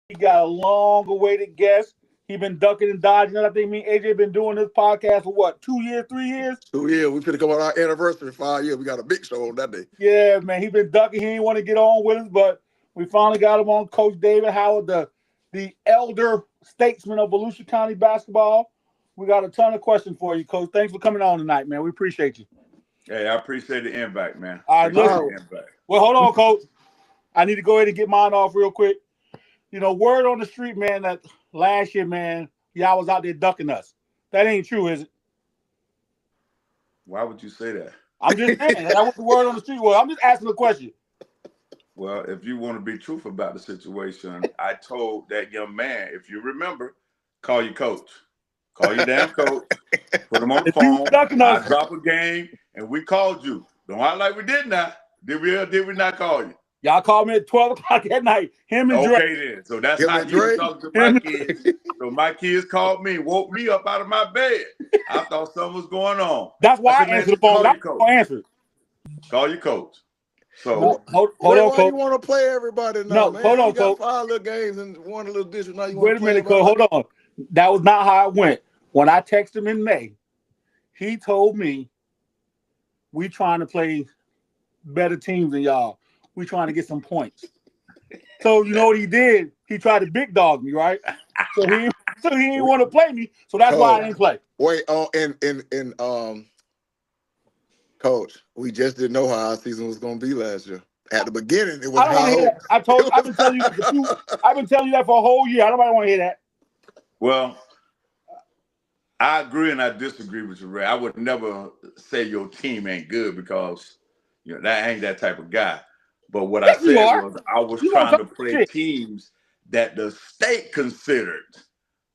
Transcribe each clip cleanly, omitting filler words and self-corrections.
We got a long-awaited guest. He been ducking and dodging. I think me and AJ been doing this podcast for what, 2 years, 3 years? 2 years. We finna come on our anniversary, 5 years. We got a big show on that day. Yeah, man. He been ducking. He didn't want to get on with us, but we finally got him on. Coach David Howard, the elder statesman of Volusia County basketball. We got a ton of questions for you, Coach. Thanks for coming on tonight, man. We appreciate you. Hey, I appreciate the invite, man. All right, listen. Invite. Well, hold on, Coach. I need to go ahead and get mine off real quick. You know, word on the street, man, that last year, man, y'all was out there ducking us. That ain't true, is it? Why would you say that? I'm just saying. That was the word on the street. Well, I'm just asking a question. Well, if you want to be truthful about the situation, I told that young man, if you remember, call your coach. Call your damn coach. Put him on the phone. I drop a game, and we called you. Don't act like we did not. Did we not call you? Y'all called me at 12 o'clock at night. Him and Dre. Okay, then. So that's how you talk to my kids. So my kids called me, woke me up out of my bed. I thought something was going on. That's why I answered the phone. That's why I answered. Call your coach. So hold on, Coach. You want to play everybody now, no, man? Hold on, you got Coach. 5 little games and one little district. Now you Wait a minute, Coach. Hold on. That was not how it went. When I texted him in May, he told me we trying to play better teams than y'all. We trying to get some points. So you know what he did? He tried to big dog me, right? So he didn't want to play me. So that's why I didn't play. Wait, Coach, we just didn't know how our season was going to be last year. At the beginning, it was high hope. I've been telling you that for a whole year. I don't want to hear that. Well, I agree and I disagree with you, Ray. I would never say your team ain't good because that ain't that type of guy. But what I said was I was trying to play teams that the state considered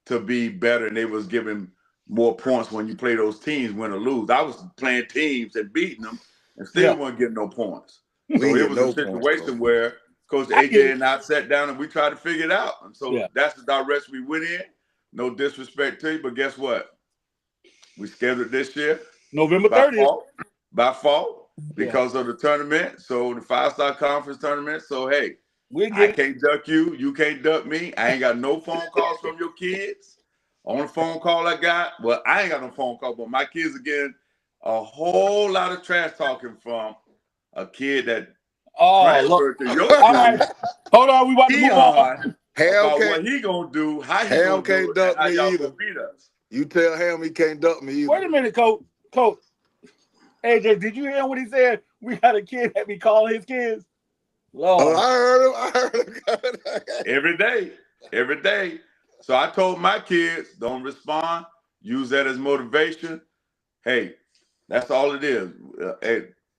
to be better, and they was giving more points when you play those teams, win or lose. I was playing teams and beating them and still weren't getting no points. So it was a situation where Coach AJ and I sat down and we tried to figure it out. And so that's the direction we went in. No disrespect to you, but guess what? We scheduled this year. November 30th. By fall. Because of the tournament, so the 5-star conference tournament. So hey, I can't duck you. You can't duck me. I ain't got no phone calls from your kids. Only phone call I got, well, I ain't got no phone call, but my kids are getting a whole lot of trash talking from a kid that transferred to your all right. Hold on, we about to move on. About what he gonna do, how he gonna do it, and how y'all gonna beat us. You tell him he can't duck me either. Wait a minute, Coach. AJ, did you hear what he said? We got a kid that be calling his kids. Lord. Oh, I heard him. Every day. So I told my kids, don't respond. Use that as motivation. Hey, that's all it is.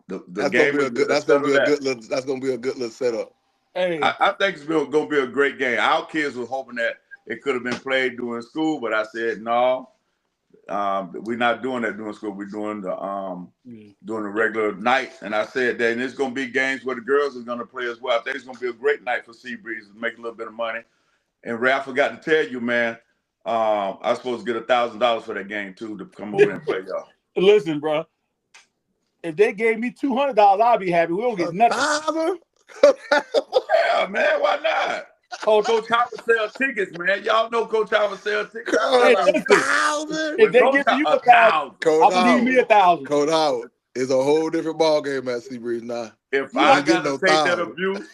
That's gonna be a good little setup. Hey, I think it's gonna be a great game. Our kids were hoping that it could have been played during school, but I said no. We're not doing that during school. We're doing the regular night. And I said that, and it's going to be games where the girls are going to play as well. I think it's going to be a great night for Seabreeze to make a little bit of money. And Ray, I forgot to tell you, man, I was supposed to get $1,000 for that game too to come over and play y'all. Listen, bro, if they gave me $200, I'd be happy. We don't get nothing. Yeah, man, why not? Coach Howard sell tickets, man. Y'all know Coach Howard sell tickets. If they give you $1,000, I'm gonna need me $1,000. Coach Howard is a whole different ball game at Seabreeze now. If I gotta take that abuse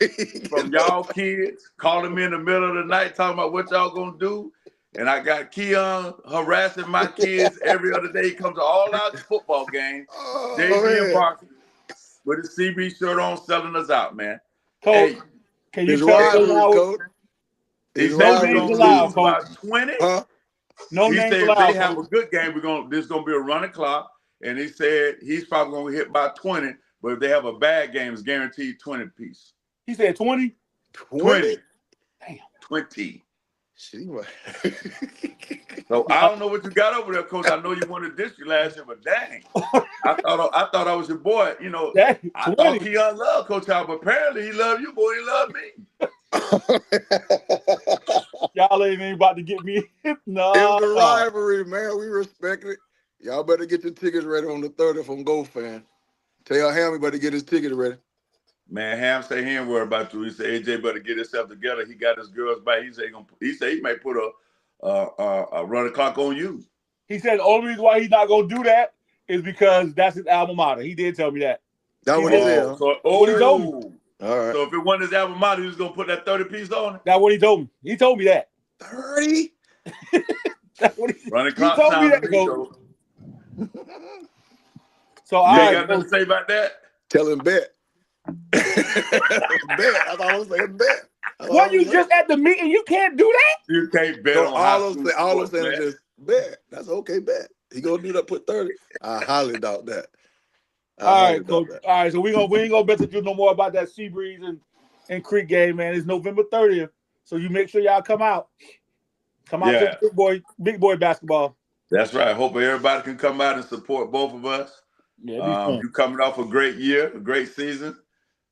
from y'all kids calling me in the middle of the night talking about what y'all gonna do, and I got Keon harassing my kids every other day. He comes to all our football games. JV and Parker with his CB shirt on, selling us out, man. Coach, hey, can you tell Coach? He said we're gonna lose about 20. Huh? No he names said allowed. They have a good game. This is gonna be a running clock, and he said he's probably gonna hit by 20. But if they have a bad game, it's guaranteed 20 apiece. He said 20? 20. Damn. 20. So I don't know what you got over there, Coach. I know you wanted this last year, but dang, I thought I was your boy. You know, I thought Keon loved Coach Howard, but apparently he loved you, boy. He loved me. Y'all ain't about to get me. No, it's a rivalry, man. We respect it. Y'all better get your tickets ready on the 30th from GoFan. Tell Hammy better get his ticket ready. Man, Ham say he ain't worried about you. He said AJ better get himself together. He got his girls back. He said he might put a running clock on you. He said the only reason why he's not gonna do that is because that's his alma mater. He did tell me that. That's what he said. What he told me. All right. So if it wasn't his alma mater, he was gonna put that 30 piece on it. That's what he told me. He told me that. 30? That's what he Running clock told me that. So you ain't got nothing to say about that? Tell him bet. Bet. That's all I'm saying. Bet. What, you just at the meeting? You can't do that? You can't bet So on all I'm saying is just bet. That's okay, bet. He gonna do that, put 30. I highly doubt that. All right, Coach. All right, so we ain't gonna bet that you no more about that Seabreeze and Creek game, man. It's November 30th. So you make sure y'all come out. Come out to big boy basketball. That's right. Hope everybody can come out and support both of us. Yeah, you coming off a great year, a great season.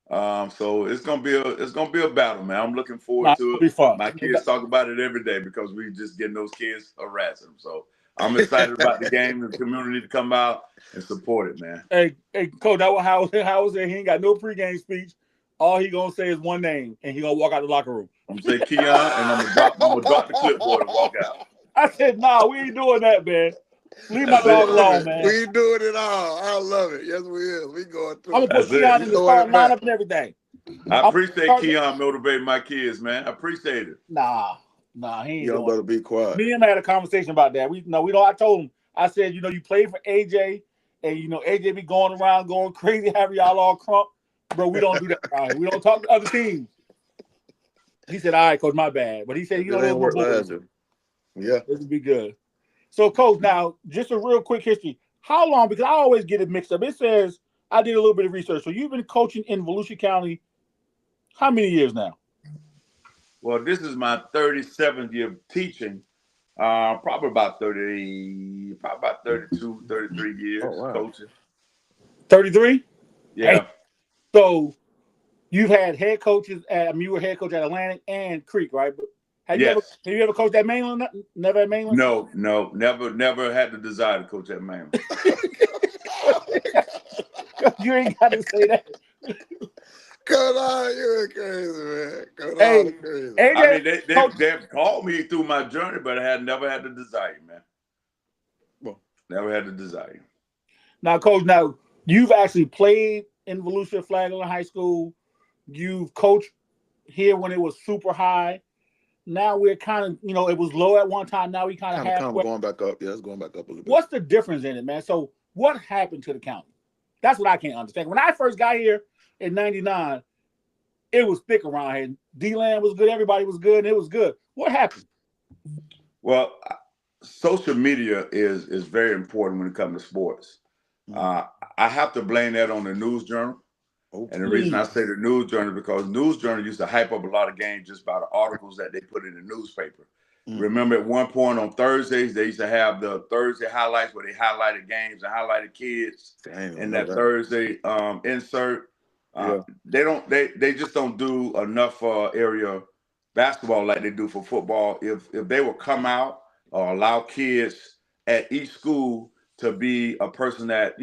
So it's gonna be a battle, man. I'm looking forward to it. Be fun. My kids talk about it every day because we just getting those kids harassing them. So I'm excited about the game and the community to come out and support it, man. Hey, Coach, that was how he ain't got no pregame speech. All he gonna say is one name, and he gonna walk out the locker room. I'm gonna say Keon, and I'm gonna drop the clipboard and walk out. I said, nah, we ain't doing that, man. Leave my dog alone, man. We doing it all. I love it. Yes, we is. We going through. I'm gonna put Keon in the starting lineup and everything. I appreciate Keon motivating my kids, man. I appreciate it. Nah, he ain't. You better be quiet. Me and him had a conversation about that. We don't. I told him. I said, you played for AJ, and AJ be going around going crazy, having y'all all crump. Bro, we don't do that. All right. We don't talk to other teams. He said, all right, Coach, my bad. But he said, yeah, this would be good. So, Coach, now, just a real quick history. How long? Because I always get it mixed up. It says, I did a little bit of research. So you've been coaching in Volusia County how many years now? Well, this is my 37th year of teaching. Probably about 32, 33 years coaching. 33? Yeah. Hey, so you've had head coaches you were head coach at Atlantic and Creek, right? But have you ever coached at Mainland? Never at Mainland? No, never had the desire to coach at Mainland. You ain't got to say that. Come on, you're crazy, man. Crazy. I mean, they've called me through my journey, but I had never had the desire, man. Well, never had the desire. Now, Coach, you've actually played in Volusia Flagler High School. You've coached here when it was super high. Now we're kind of, it was low at one time. Now we kind of going back up. Yeah, it's going back up a little bit. What's the difference in it, man? So what happened to the county? That's what I can't understand. When I first got here in 99, it was thick around here. D-Land was good. Everybody was good. And it was good. What happened? Well, social media is very important when it comes to sports. I have to blame that on the News Journal. And the reason I say the News Journal is because News Journal used to hype up a lot of games just by the articles that they put in the newspaper. Remember at one point on Thursdays, they used to have the Thursday highlights where they highlighted games and highlighted kids in that Thursday insert. They just don't do enough area basketball like they do for football. If they would come out or allow kids at each school to be a person that,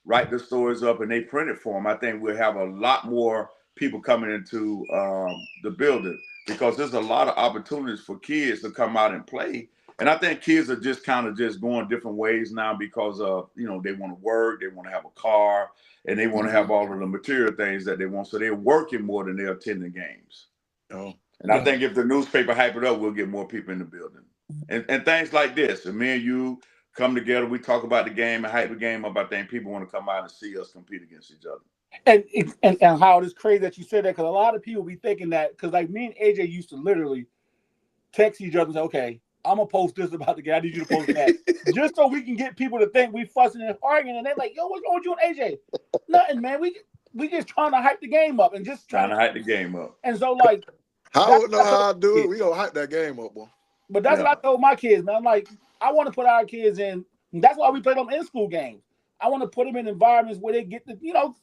write the stories up and they print it for them, I think we'll have a lot more people coming into the building, because there's a lot of opportunities for kids to come out and play. And I think kids are just kind of just going different ways now because of, they want to work, they want to have a car, and they want to have all of the material things that they want. So they're working more than they're attending games. And I think if the newspaper hype it up, we'll get more people in the building. And things like this. And me and you come together, we talk about the game and hype the game up. I think people want to come out and see us compete against each other. And how it is crazy that you said that, because a lot of people be thinking that, because like me and AJ used to literally text each other and say, okay, I'm going to post this about the game. I need you to post that. Just so we can get people to think we fussing and arguing. And they're like, yo, what's wrong with you and AJ? Nothing, man. We just trying to hype the game up and just trying to hype the game up. And so like, I would know how I do it. We gonna hype that game up, boy. But that's what I told my kids, man. I'm like, I want to put our kids in. That's why we play them in school games. I want to put them in environments where they get to,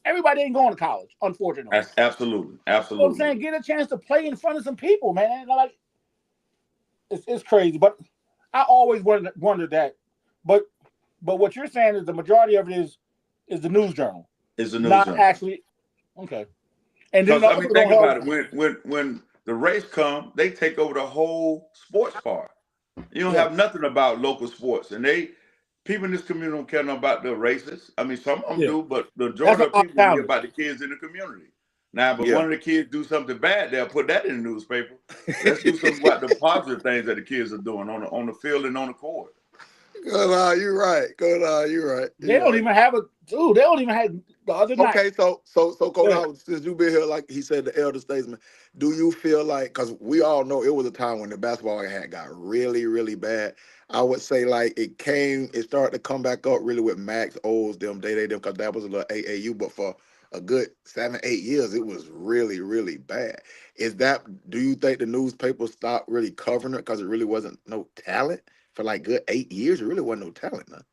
everybody ain't going to college, unfortunately. Absolutely. You know what I'm saying? Get a chance to play in front of some people, man. Like, it's crazy. But I always wondered that. But what you're saying is the majority of it is the News Journal. It's the News Journal. Not actually. Okay. And then I mean, think about it. When the race come, they take over the whole sports part. You don't have nothing about local sports, and people in this community don't care nothing about the races. I mean, some of them do, but the majority of people hear about the kids in the community. Now, but one of the kids do something bad, they'll put that in the newspaper. Let's do something about the positive things that the kids are doing on the field and on the court. Good, you're right. Good, you're right. They don't even have they don't even have the other night. Okay, so Coach Howard, since you've been here, like he said, the elder statesman, do you feel like, because we all know it was a time when the basketball had got really, really bad. I would say like it started to come back up really with Max O's, them, because that was a little AAU, but for a good 7-8 years, it was really, really bad. Do you think the newspapers stopped really covering it because it really wasn't no talent? For like good 8 years, there really wasn't no talent, man.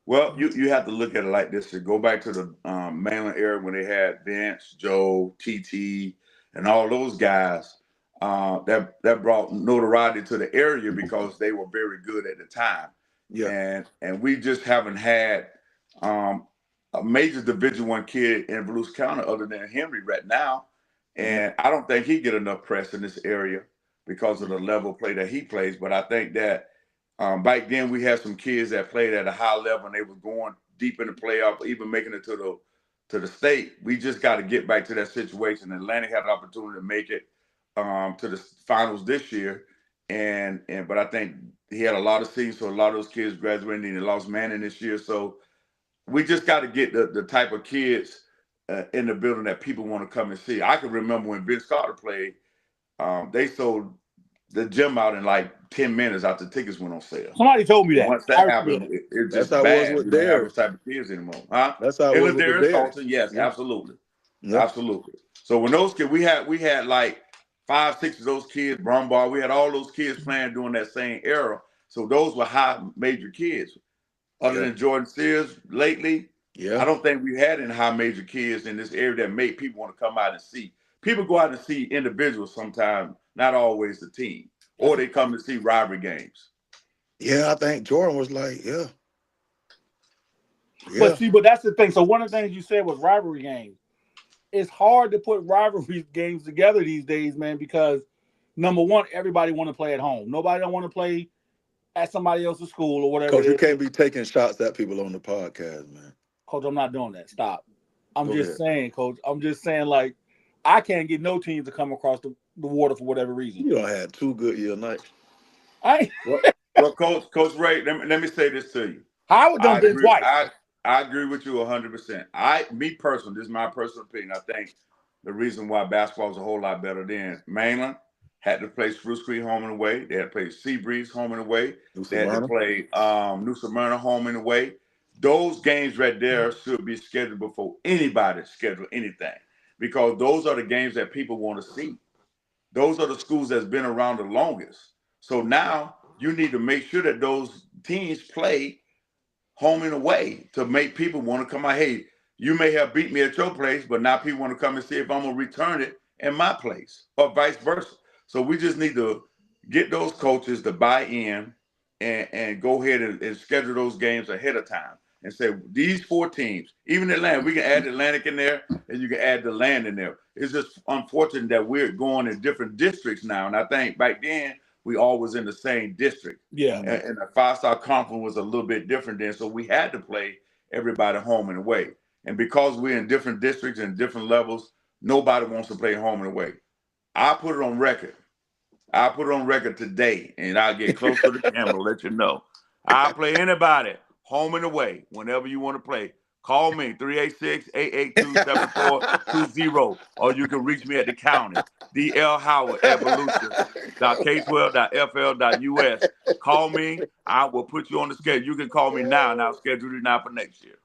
Well, you have to look at it like this. To go back to the Mainland era when they had Vince, Joe, TT, and all those guys, that brought notoriety to the area because they were very good at the time. Yeah. And we just haven't had a major Division I kid in Volusia County other than Henry right now. And I don't think he get enough press in this area because of the level of play that he plays. But I think that back then we had some kids that played at a high level and they were going deep in the playoff, even making it to the state. We just got to get back to that situation. Atlantic had an opportunity to make it to the finals this year, but I think he had a lot of seasons, so a lot of those kids graduated and they lost Manning this year. So we just got to get the type of kids in the building that people want to come and see. I can remember when Vince Carter played, they sold the gym out in like 10 minutes after the tickets went on sale. Somebody told me that. Once that happened, it's just bad. We don't have those type of kids anymore. Huh? That's how it was with Darius Carlton, yes, absolutely. Yeah. Absolutely. So when those kids, we had like 5, 6 of those kids, Brumbaugh, we had all those kids playing during that same era. So those were high major kids. Other than Jordan Sears lately, I don't think we've had any high major kids in this area that make people want to come out and see. People go out and see individuals sometimes, not always the team, or they come to see rivalry games. Yeah, I think Jordan was like, But that's the thing. So one of the things you said was rivalry games. It's hard to put rivalry games together these days, man, because number one, everybody want to play at home. Nobody don't want to play at somebody else's school or whatever. Coach, you can't be taking shots at people on the podcast, man. Coach, I'm not doing that. Stop. I'm just saying, Coach. I'm just saying, like, I can't get no teams to come across the water for whatever reason. You don't have 2 good year nights. Well, Coach Ray, let me say this to you. Howard done been twice. I agree with you 100%. Me personally, this is my personal opinion. I think the reason why basketball was a whole lot better then, Mainland had to play Spruce Creek home and away. They had to play Seabreeze home and away. They had to play New Smyrna home and away. Those games right there should be scheduled before anybody schedule anything, because those are the games that people want to see. Those are the schools that's been around the longest. So now you need to make sure that those teams play home and away to make people want to come out. Hey, you may have beat me at your place, but now people want to come and see if I'm going to return it in my place, or vice versa. So we just need to get those coaches to buy in and go ahead and schedule those games ahead of time and say, these 4 teams, even Atlanta, we can add Atlantic in there and you can add the Land in there. It's just unfortunate that we're going in different districts now. And I think back then we all was in the same district. Yeah. And the 5-star conference was a little bit different then. So we had to play everybody home and away. And because we're in different districts and different levels, nobody wants to play home and away. I put it on record. I'll put it on record today, and I'll get close to the camera, let you know. I'll play anybody home and away whenever you want to play. Call me, 386-882-7420, or you can reach me at the county, dlhoward@volusia.k12.fl.us. Call me. I will put you on the schedule. You can call me now, and I'll schedule you now for next year.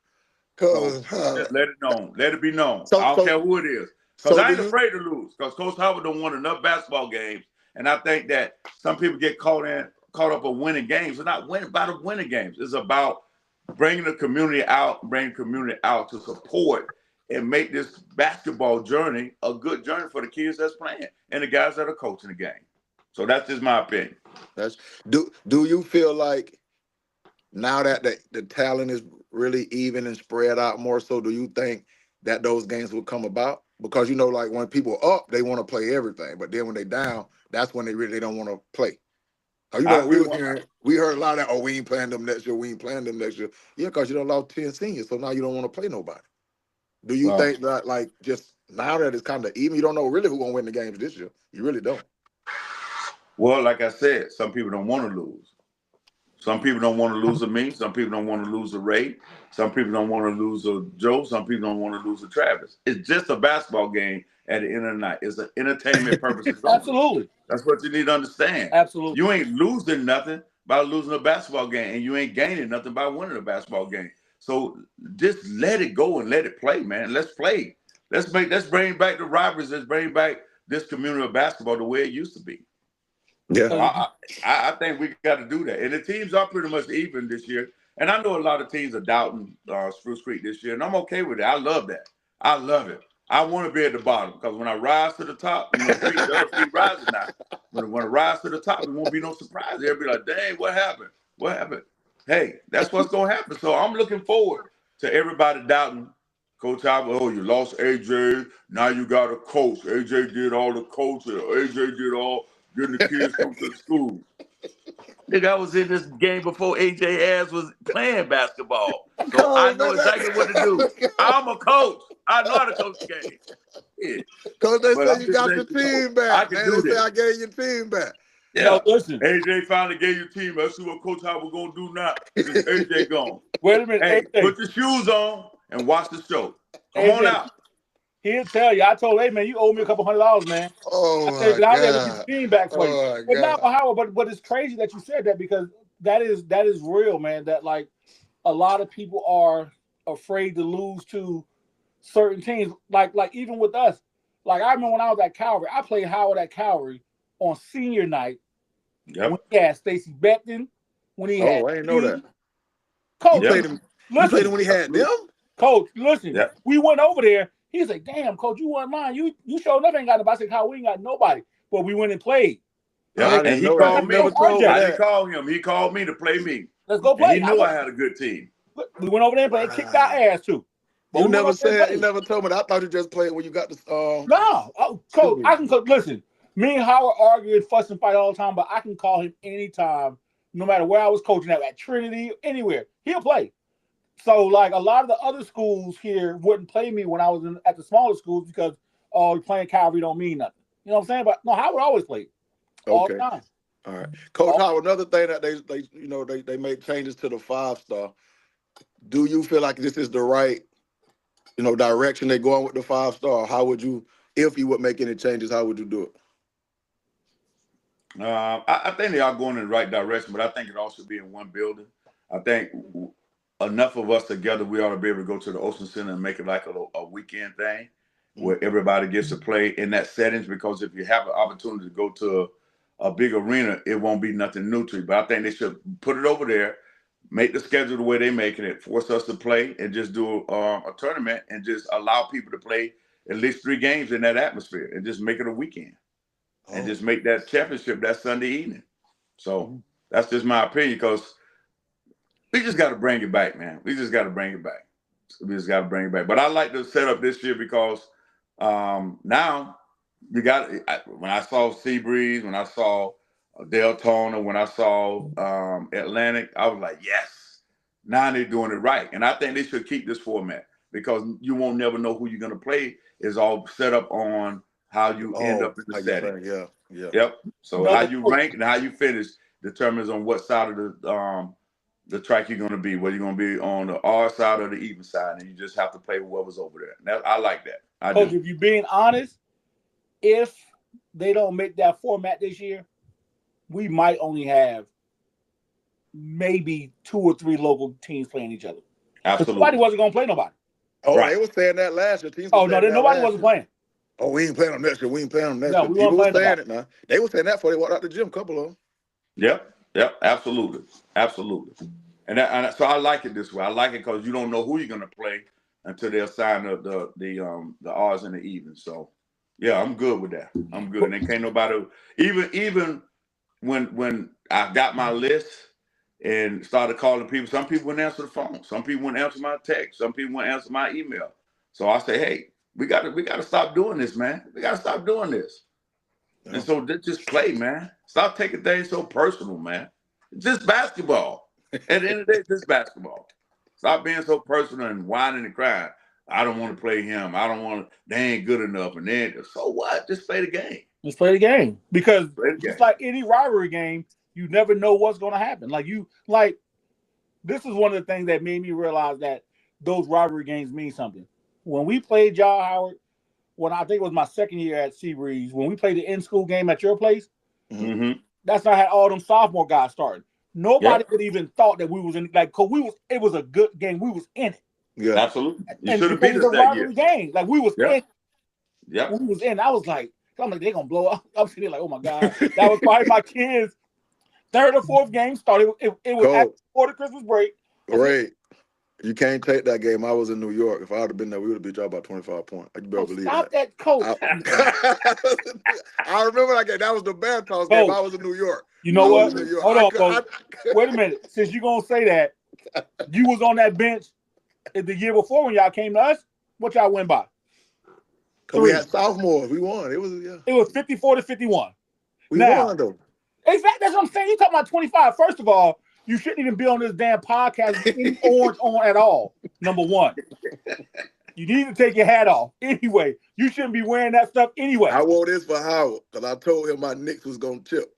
So just let it known. Let it be known. I don't care who it is. Because I ain't afraid to lose. Because Coach Howard don't won enough basketball games. And I think that some people get caught up on winning games. It's not about winning games. It's about bringing the community out to support and make this basketball journey a good journey for the kids that's playing and the guys that are coaching the game. So that's just my opinion. Do you feel like now that the talent is really even and spread out more, so do you think that those games will come about because you know, like when people up, they want to play everything, but then when they down, that's when they don't want to play. You know, we heard a lot of that. Oh, we ain't playing them next year. We ain't playing them next year. Yeah, because you don't lost 10 seniors, so now you don't want to play nobody. Do you think that, like, just now that it's kind of even, you don't know really who's gonna win the games this year? You really don't. Well, like I said, some people don't want to lose. Some people don't want to lose to me. Some people don't want to lose to Ray. Some people don't want to lose to Joe. Some people don't want to lose to Travis. It's just a basketball game at the end of the night. It's an entertainment purpose. Absolutely. That's what you need to understand. Absolutely. You ain't losing nothing by losing a basketball game, and you ain't gaining nothing by winning a basketball game. So just let it go and let it play, man. Let's play. Let's bring back the rivalries. Let's bring back this community of basketball the way it used to be. Yeah, I think we got to do that. And the teams are pretty much even this year. And I know a lot of teams are doubting Spruce Creek this year, and I'm okay with it. I love that. I love it. I want to be at the bottom because when I rise to the top, you know, they'll keep rising now. When I rise to the top, there won't be no surprise. They'll be like, dang, what happened? What happened? Hey, that's what's going to happen. So I'm looking forward to everybody doubting Coach Albert. Oh, you lost AJ. Now you got a coach. AJ did all the coaching. AJ did all getting the kids come to school. Nigga, I was in this game before AJ Ass was playing basketball. So I know exactly what to do. I'm a coach. I know how to coach the game. Yeah. Coach, they say you got your team back. They say I gave your team back. Yeah, no, listen. AJ finally gave you team. Let's see what Coach Howard gonna do now. Since AJ gone. Wait a minute. Hey, AJ, put your shoes on and watch the show. Come on out. He'll tell you. I told, hey man, you owe me a couple $100, man. Oh I said, my I'll be able to God. get your team back for you. Oh, But not for Howard, but it's crazy that you said that because that is real, man. That like a lot of people are afraid to lose to certain teams. Like even with us. Like I remember when I was at Calvary, I played Howard at Calvary on senior night. Yep. When he had Stacey Beckton, when he had I didn't know that. Coach, You played him when he had them? Coach, listen, Yep. we went over there. He's like, damn, Coach, you weren't mine. You showed enough ain't got nobody. I said, Kyle, we ain't got nobody. But we went and played. Yeah, and he called me. I didn't call him. He called me to play me. Let's go play. And he knew I had a good team. We went over there and played, kicked our ass too. But You never told me that. I thought you just played when you got the No, Coach, I can listen. Me and Howard argue and fuss and fight all the time, but I can call him anytime, no matter where I was coaching at Trinity, anywhere. He'll play. So, like, a lot of the other schools here wouldn't play me when I was at the smaller schools because, playing Calvary don't mean nothing. You know what I'm saying? But, no, Howard always played. All the time. All right. Coach Howard, another thing that they made changes to the 5-star. Do you feel like this is the right, direction they're going with the 5-star? How would you, if you would make any changes, how would you do it? I think they are going in the right direction, but I think it also be in one building. I think enough of us together, we ought to be able to go to the Ocean Center and make it like a weekend thing where everybody gets to play in that settings, because if you have an opportunity to go to a big arena, it won't be nothing new to you. But I think they should put it over there, make the schedule the way they're making it, force us to play and just do a tournament and just allow people to play at least 3 games in that atmosphere and just make it a weekend. And just make that championship that Sunday evening. So that's just my opinion, because we just got to bring it back, man. We just got to bring it back. But I like the setup this year because now you got – when I saw Seabreeze, when I saw Deltona, when I saw Atlantic, I was like, yes, now they're doing it right. And I think they should keep this format because you won't never know who you're going to play. It's all set up on – how you end up in the setting. Yeah. Yep. So how you rank and how you finish determines on what side of the track you're going to be, whether you're going to be on the R side or the even side, and you just have to play whoever's over there. I like that. Coach, if you're being honest, if they don't make that format this year, we might only have maybe 2 or 3 local teams playing each other. Absolutely. Nobody wasn't going to play nobody. Oh, right. They were saying that last year. Nobody wasn't playing. Oh, we ain't playing them next year. We ain't playing them next year. People were saying it now. They were saying that before they walked out the gym, a couple of them. Yep, absolutely. And so I like it this way. I like it because you don't know who you're going to play until they assign the R's and the evens. So, yeah, I'm good with that. I'm good. And can't nobody, even when I got my list and started calling people, some people wouldn't answer the phone. Some people wouldn't answer my text. Some people wouldn't answer my email. So I say, hey, we gotta stop doing this, man. We gotta stop doing this. Yeah. And so just play, man. Stop taking things so personal, man. It's just basketball. At the end of the day, it's just basketball. Stop being so personal and whining and crying. I don't want to play him. I don't want to. They ain't good enough. And then, so what? Just play the game. Just play the game. Because Play the just game. like any rivalry game, you never know what's going to happen. This is one of the things that made me realize that those rivalry games mean something. When we played y'all, Howard, when I think it was my second year at Seabreeze, when we played the in-school game at your place, Mm-hmm. that's not how all them sophomore guys started. Nobody could even thought that we was in it was a good game. We was in it. Yeah. Absolutely. You And should have because beat it was us a that year. rivalry game. Like we was in it. Yep. We was in. I was like, I'm like, they're gonna blow up. I'm sitting there like, oh my God. That was probably my kids' third or fourth game started. It was Coach. before the Christmas break. Great. You can't take that game. I was in New York. If I would have been there, we would have beat y'all by 25 points. You better believe Stop that. that, coach. I remember that game. That was the Bear Toss game. I was in New York. You know I what? was in New York. Hold on, coach. Wait a minute. Since you're gonna say that, you was on that bench the year before when y'all came to us. What y'all win by? Because we had sophomores. We won. It was 54-51. We Now, won though. Exactly. That's what I'm saying. You talking about 25. First of all, you shouldn't even be on this damn podcast with any orange on at all. Number one. You need to take your hat off. Anyway, you shouldn't be wearing that stuff anyway. I wore this for Howard because I told him my Knicks was going to chip.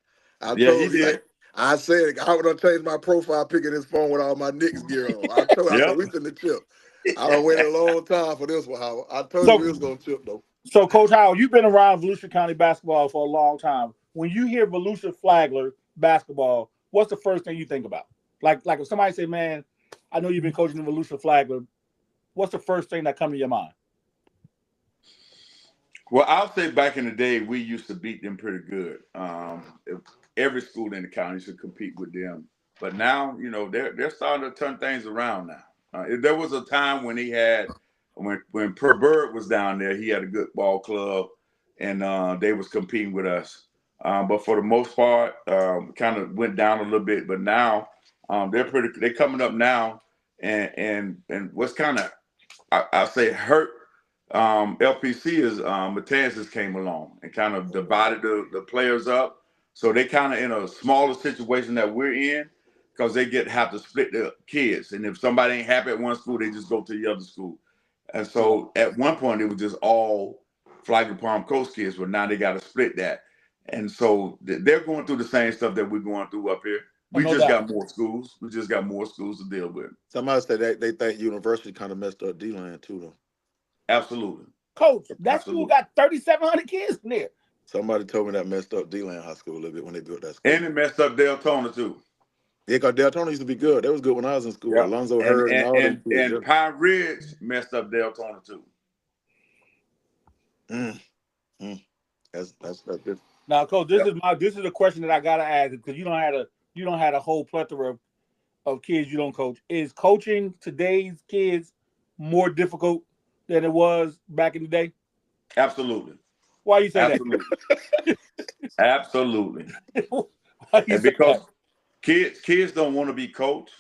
He did. I said, I would have changed my profile pic in his phone with all my Knicks gear on. I told him, I said, we finna chip. I done waited a long time for this one, Howard. I told you we was going to chip, though. So, Coach Howard, you've been around Volusia County basketball for a long time. When you hear Volusia Flagler basketball, what's the first thing you think about? Like if somebody say, man, I know you've been coaching in Volusia Flagler, what's the first thing that comes to your mind? Well, I'll say back in the day, we used to beat them pretty good. Every school in the county should compete with them. But now, they're starting to turn things around now. There was a time when when Per Bird was down there, he had a good ball club, and they was competing with us. But for the most part, kind of went down a little bit. But now they're coming up now, and what's kind of I say hurt LPC is Matanzas came along and kind of divided the players up. So they kind of in a smaller situation that we're in because they have to split the kids. And if somebody ain't happy at one school, they just go to the other school. And so at one point, it was just all Flagler Palm Coast kids, but now they got to split that. And so they're going through the same stuff that we're going through up here. We got more schools. We just got more schools to deal with. Somebody said they think University kind of messed up D-Land too, though. Absolutely. Coach, that school got 3,700 kids in there. Somebody told me that messed up D-Land High School a little bit when they built that school. And it messed up Deltona, too. Yeah, because Deltona used to be good. That was good when I was in school. Yep. Alonzo Hurd and all them. And Pine Ridge messed up Deltona, too. That's good. Now, Coach, this is a question that I gotta ask because you don't have a whole plethora of kids you don't coach. Is coaching today's kids more difficult than it was back in the day? Absolutely. Why you say Absolutely. that? Absolutely. Why you And say because that? kids don't want to be coached.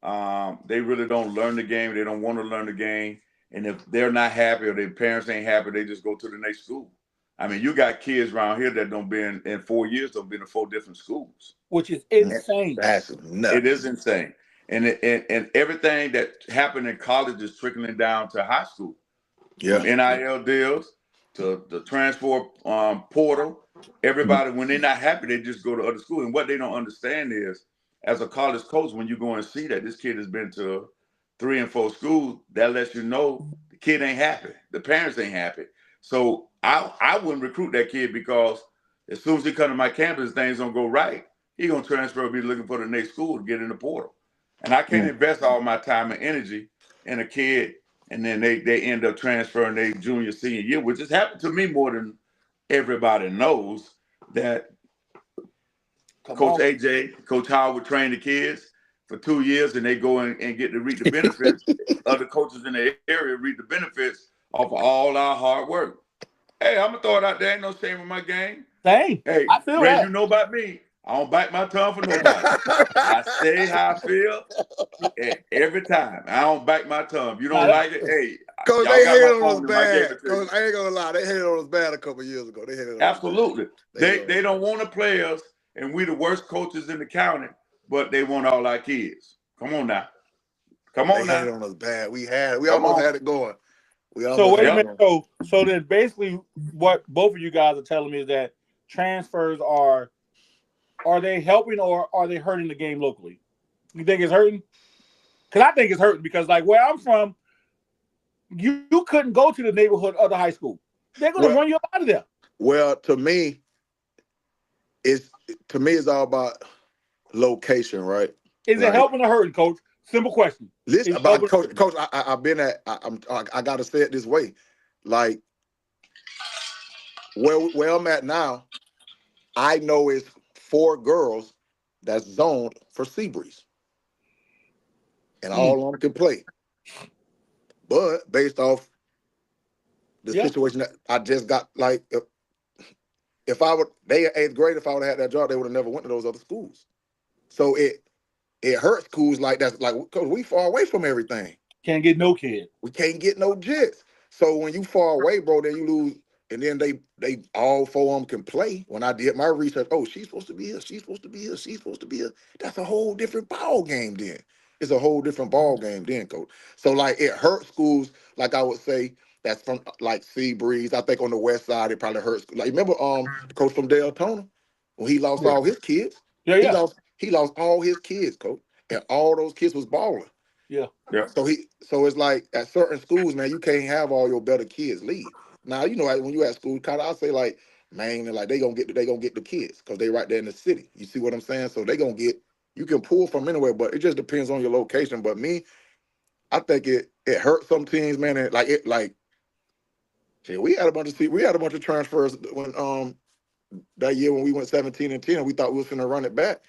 They really don't learn the game. They don't want to learn the game. And if they're not happy or their parents ain't happy, they just go to the next school. I mean, you got kids around here that don't been in 4 years, don't been in 4 different schools. Which is insane. That's nuts. It is insane. And everything that happened in college is trickling down to high school. Yeah. From NIL deals to the transfer portal. Everybody, when they're not happy, they just go to other school. And what they don't understand is, as a college coach, when you go and see that this kid has been to 3 and 4 schools, that lets you know the kid ain't happy. The parents ain't happy. So I wouldn't recruit that kid because as soon as he come to my campus, things don't go right. He gonna transfer, be looking for the next school to get in the portal. And I can't invest all my time and energy in a kid, and then they end up transferring their junior, senior year, which has happened to me more than everybody knows. That Coach AJ, Coach Howard would train the kids for 2 years, and they go in and get to reap the benefits. Other coaches in the area reap the benefits off of all our hard work. Hey, I'm gonna throw it out there. Ain't no shame in my game. Dang, Hey, I feel Ray, that. you know about me. I don't bite my tongue for nobody. I say how I feel every time. I don't bite my tongue. If you don't like it, hey, Cause y'all they got hated my on us phone number. I gave bad. it to Cause you. I ain't gonna lie, they hated on us bad a couple years ago. They hated on Absolutely. us bad. They don't want to play us, and we the worst coaches in the county, but they want all our kids. Come on now. Come They on hated now. on us bad. We Come almost on. had it going. So wait a Yep. minute. So then basically what both of you guys are telling me is that transfers are they helping or are they hurting the game locally? You think it's hurting? Because I think it's hurting because like where I'm from, you couldn't go to the neighborhood other high school. They're gonna run you up out of there. Well, to me, it's all about location, right? Is it helping or hurting, Coach? Simple question. Listen, about Coach. I've been at. I gotta say it this way, like where I'm at now. I know it's 4 girls that's zoned for Seabreeze, and all of them can play. But based off the situation that I just got, like if I would, they 8th grade, if I would have had that job, they would have never went to those other schools. So it hurts schools like that, like because we far away from everything. Can't get no kid. We can't get no jits. So when you far away, bro, then you lose. And then they all 4 of them can play. When I did my research, oh, she's supposed to be here. She's supposed to be here. She's supposed to be here. That's a whole different ball game then. It's a whole different ball game then, Coach. So like it hurts schools, like I would say, that's from like Seabreeze. I think on the west side it probably hurts. Like remember the coach from Deltona when he lost all his kids? He lost all his kids, Coach. And all those kids was balling. Yeah. So it's like at certain schools, man, you can't have all your better kids leave. Now, you know, like when you at school, kind of I say like, man, like they gonna get the kids because they right there in the city. You see what I'm saying? So they gonna get, you can pull from anywhere, but it just depends on your location. But me, I think it hurts some teams, man. And shit, we had a bunch of transfers when that year when we went 17-10, we thought we was gonna run it back,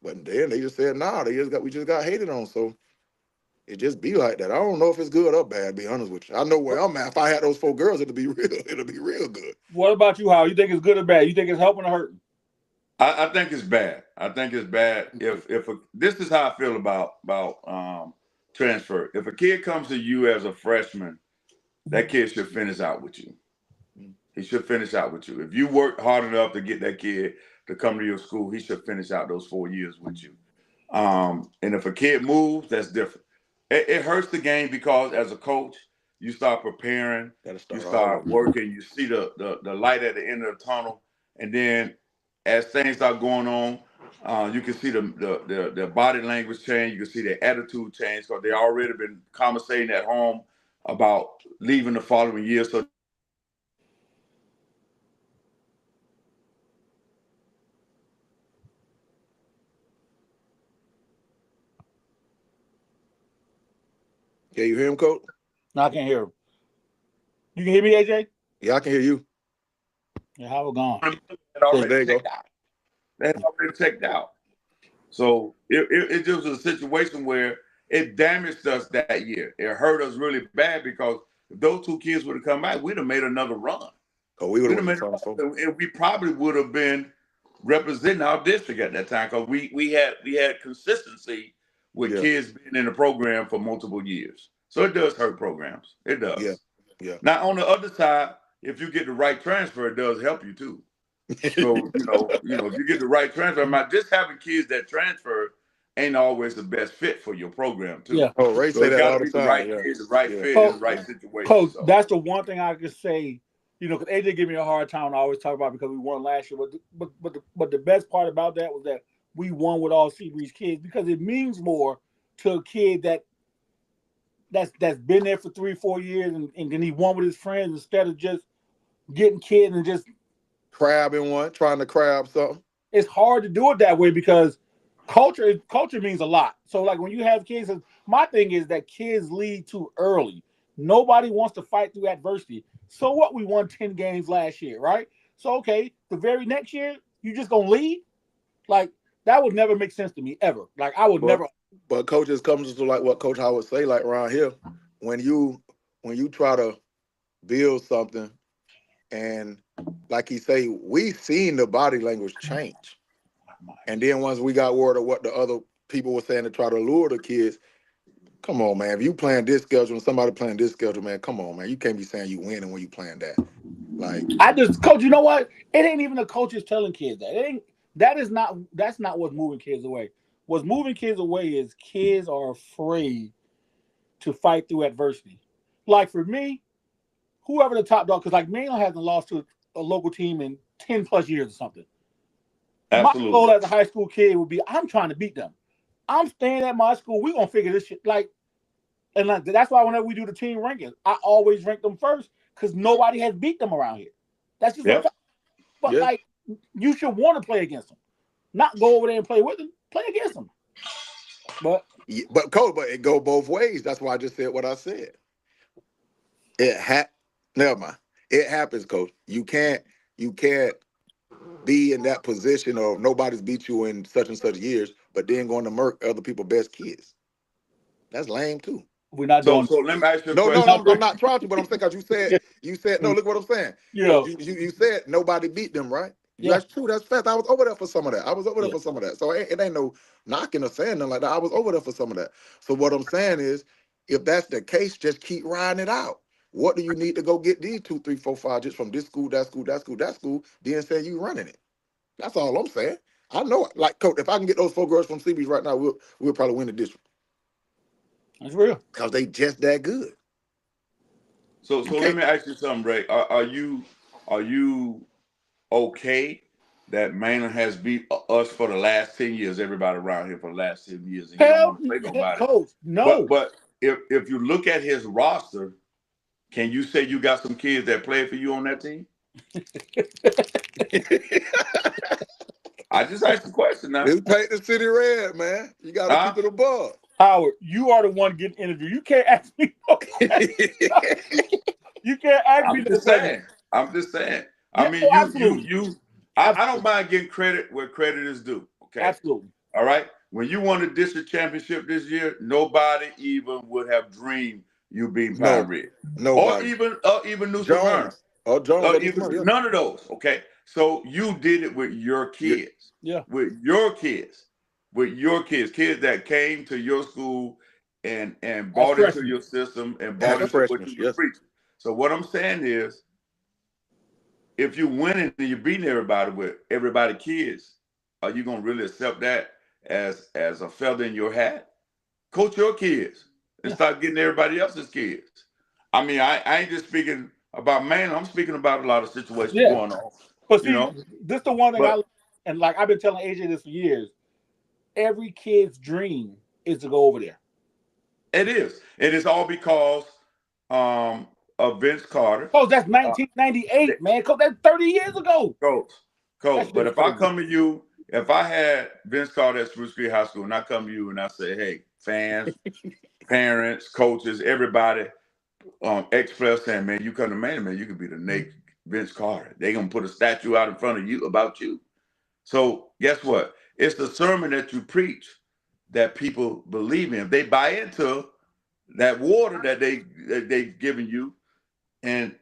but then they just said nah. We just got hated on. So it just be like that. I don't know if it's good or bad, to be honest with you. I know where I'm at. If I had those 4 girls, it'd be real good. What about you, Howard? You think it's good or bad? You think it's helping or hurting? I think it's bad. I think it's bad. This is how I feel about transfer. If a kid comes to you as a freshman, that kid should finish out with you. He should finish out with you. If you work hard enough to get that kid to come to your school, he should finish out those 4 years with you. And if a kid moves, that's different. It hurts the game because as a coach, you start preparing, you start working, you see the light at the end of the tunnel, and then as things start going on, you can see the body language change, you can see their attitude change because they already been conversating at home about leaving the following year. So Yeah, you hear him, Coach? No, I can't hear him. You can hear me, AJ? Yeah, I can hear you. Yeah, Howard gone. There you go. They had already checked out. So it just was a situation where it damaged us that year. It hurt us really bad because if those 2 kids would have come back, we'd have made another run. Oh, we would have made another run. And we probably would have been representing our district at that time because we had consistency with kids being in the program for multiple years. So it does hurt programs. It does. Yeah. Now on the other side, if you get the right transfer, it does help you too. So if you get the right transfer, just having kids that transfer ain't always the best fit for your program too. Yeah. Oh, Ray say that all the time. The right kid, the right fit, in the right situation. Coach, that's the one thing I could say. Because AJ gave me a hard time. I always talk about because we won last year. But the best part about that was that we won with all Seabreeze kids because it means more to a kid that's been there for 3-4 years and then he won with his friends instead of just getting kids and just crabbing one, trying to crab something. It's hard to do it that way because culture means a lot. So like when you have kids, my thing is that kids lead too early. Nobody wants to fight through adversity. So what? We won 10 games last year, right? So okay, the very next year you just gonna lead? Like that would never make sense to me ever. Like I would never. But coaches comes to like what Coach Howard say, like around here, when you try to build something, and like he say, we seen the body language change. And then once we got word of what the other people were saying to try to lure the kids, come on, man. If you playing this schedule and somebody playing this schedule, man, come on, man. You can't be saying you winning when you playing that. Like, Coach, you know what? It ain't even the coaches telling kids that. That's not what's moving kids away. What's moving kids away is kids are afraid to fight through adversity. Like for me, whoever the top dog, because like Maryland hasn't lost to a local team in 10 plus years or something. Absolutely. My goal as a high school kid would be, I'm trying to beat them. I'm staying at my school. We're gonna figure this shit. And that's why whenever we do the team rankings, I always rank them first because nobody has beat them around here. That's just but like you should want to play against them, not go over there and play with them. Play against them. But Coach, but it go both ways. That's why I just said what I said. Never mind. It happens, Coach. You can't be in that position of nobody's beat you in such and such years, but then going to murk other people's best kids. That's lame too. We're not doing. So let me ask you a No, question. I'm not trying to, but I'm saying because you said no. Look what I'm saying. Yeah. You said nobody beat them, right? Yeah. That's true. That's fact. I was over there for some of that. So it ain't no knocking or saying nothing like that. I was over there for some of that. So what I'm saying is, if that's the case, just keep riding it out. What do you need to go get these 2, 3, 4, 5 just from this school, that school, that school, that school? Then say you running it. That's all I'm saying. I know, like, Coach, if I can get those 4 girls from CB's right now, we'll probably win the district. That's real. Because they just that good. So let me ask you something, Ray. Are you okay that Maynard has beat us for the last 10 years? Everybody around here for the last 10 years, and you don't want to play nobody. Coach, no. But if you look at his roster, can you say you got some kids that play for you on that team? I just asked the question now. It's paint the city red, man. You got to keep it above. Howard, you are the one getting interviewed. You can't ask me. You can't ask me. I'm just saying. Yeah, I mean, I don't mind getting credit where credit is due. Okay. Absolutely. All right. When you won the district championship this year, nobody even would have dreamed you beating Pine Ridge. Nobody. Or even New Smyrna. Or Jones. None of those. Okay. So you did it with your kids. Yeah. With your kids. Kids that came to your school and bought into your system and bought into what you were preaching. So what I'm saying is, if you're winning and you're beating everybody with everybody's kids, are you gonna really accept that as a feather in your hat? Coach your kids and stop getting everybody else's kids. I mean, I ain't just speaking about Maynard. I'm speaking about a lot of situations going on. But see, this is the one thing I've been telling AJ this for years. Every kid's dream is to go over there. It is. It is all because of Vince Carter. Coach, that's 1998, man. Coach, that's 30 years ago. Coach. But if I come to you, if I had Vince Carter at Spruce Creek High School and I come to you and I say, hey, fans, parents, coaches, everybody, ex-players saying, man, you come to Maynard, man, you could be the next Vince Carter. They're going to put a statue out in front of you about you. So guess what? It's the sermon that you preach that people believe in. If they buy into that water that they've given you, and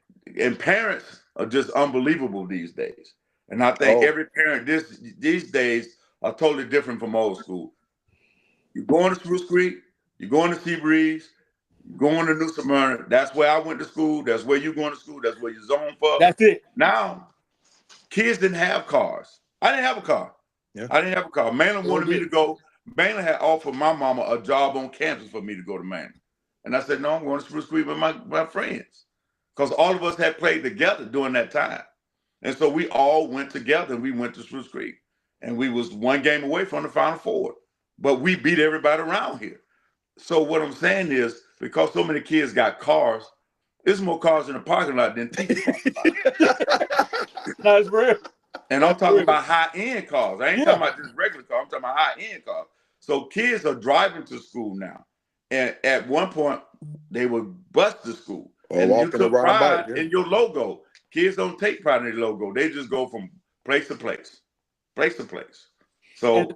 parents are just unbelievable these days. And I think every parent these days are totally different from old school. You're going to Spruce Creek, you're going to Seabreeze, you're going to New Smyrna. That's where I went to school. That's where you're going to school. That's where you're zoned for. That's it. Now, kids didn't have cars. I didn't have a car. Yeah. I didn't have a car. Maynard wanted me to go. Maynard had offered my mama a job on campus for me to go to Maynard. And I said, no, I'm going to Spruce Creek with my friends. Because all of us had played together during that time. And so we all went together and we went to Spruce Creek. And we was one game away from the Final Four. But we beat everybody around here. So what I'm saying is, because so many kids got cars, there's more cars in the parking lot than teachers. That's real. And I'm talking about high-end cars. I ain't talking about just regular cars. I'm talking about high-end cars. So kids are driving to school now. And at one point, they would bus to school. And you took pride in your logo. Kids don't take pride in their logo. They just go from place to place. So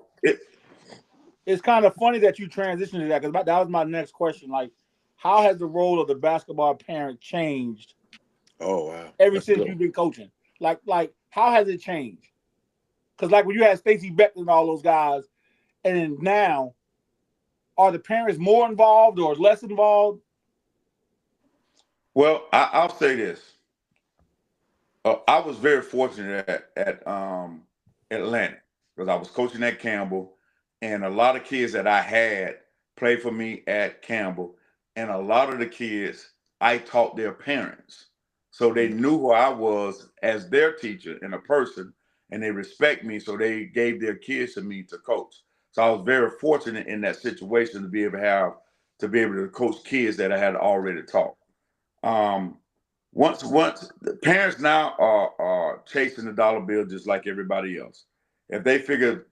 it's kind of funny that you transitioned to that, because that was my next question. Like, how has the role of the basketball parent changed? Oh, wow. Ever since you've been coaching? Like, how has it changed? Because like when you had Stacey Beckton and all those guys, and now, are the parents more involved or less involved? Well, I'll say this. I was very fortunate at Atlantic because I was coaching at Campbell, and a lot of kids that I had played for me at Campbell, and a lot of the kids I taught their parents, so they knew who I was as their teacher and a person, and they respect me, so they gave their kids to me to coach. So I was very fortunate in that situation to be able to coach kids that I had already taught. Um, once the parents now are chasing the dollar bill just like everybody else. If they figure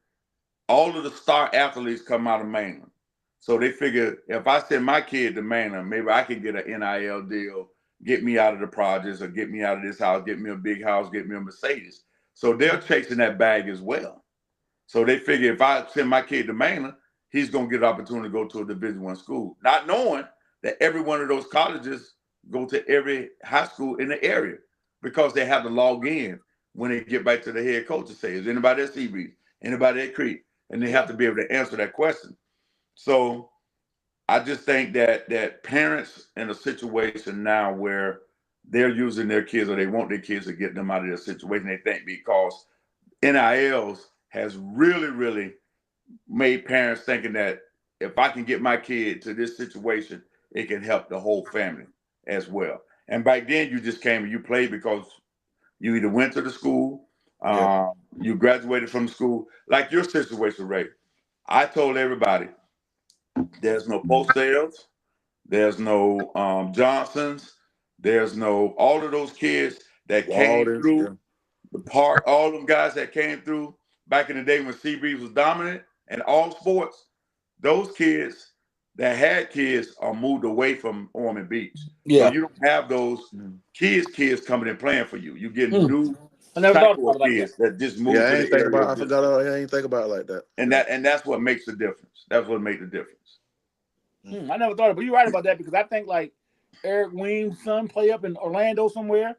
all of the star athletes come out of Mainland, so they figure if I send my kid to Mainland, maybe I can get an NIL deal, get me out of the projects, or get me out of this house, get me a big house, get me a Mercedes. So they're chasing that bag as well. So they figure if I send my kid to Mainland, he's gonna get an opportunity to go to a Division I school, not knowing that every one of those colleges go to every high school in the area because they have to log in when they get back to the head coach and say, is anybody at Seabreeze? Anybody at Creek? And they have to be able to answer that question. So I just think that parents in a situation now where they're using their kids or they want their kids to get them out of their situation, they think because NILs has really, really made parents thinking that if I can get my kid to this situation, it can help the whole family as well. And back then, you just came and you played because you either went to the school, you graduated from school, like your situation, Ray. I told everybody, there's no post sales, there's no Johnsons, there's no all of those kids that came through the park, all them guys that came through back in the day when Seabreeze was dominant in all sports. Those kids that had kids are moved away from Ormond Beach. Yeah. So you don't have those kids coming and playing for you. You get new I never thought cycle of about kids that just move Yeah, I to ain't the think area. about. I forgot. I ain't think about it like that. And that's what makes the difference. That's what makes the difference. I never thought of it, but you're right about that because I think like Eric Weem's son play up in Orlando somewhere.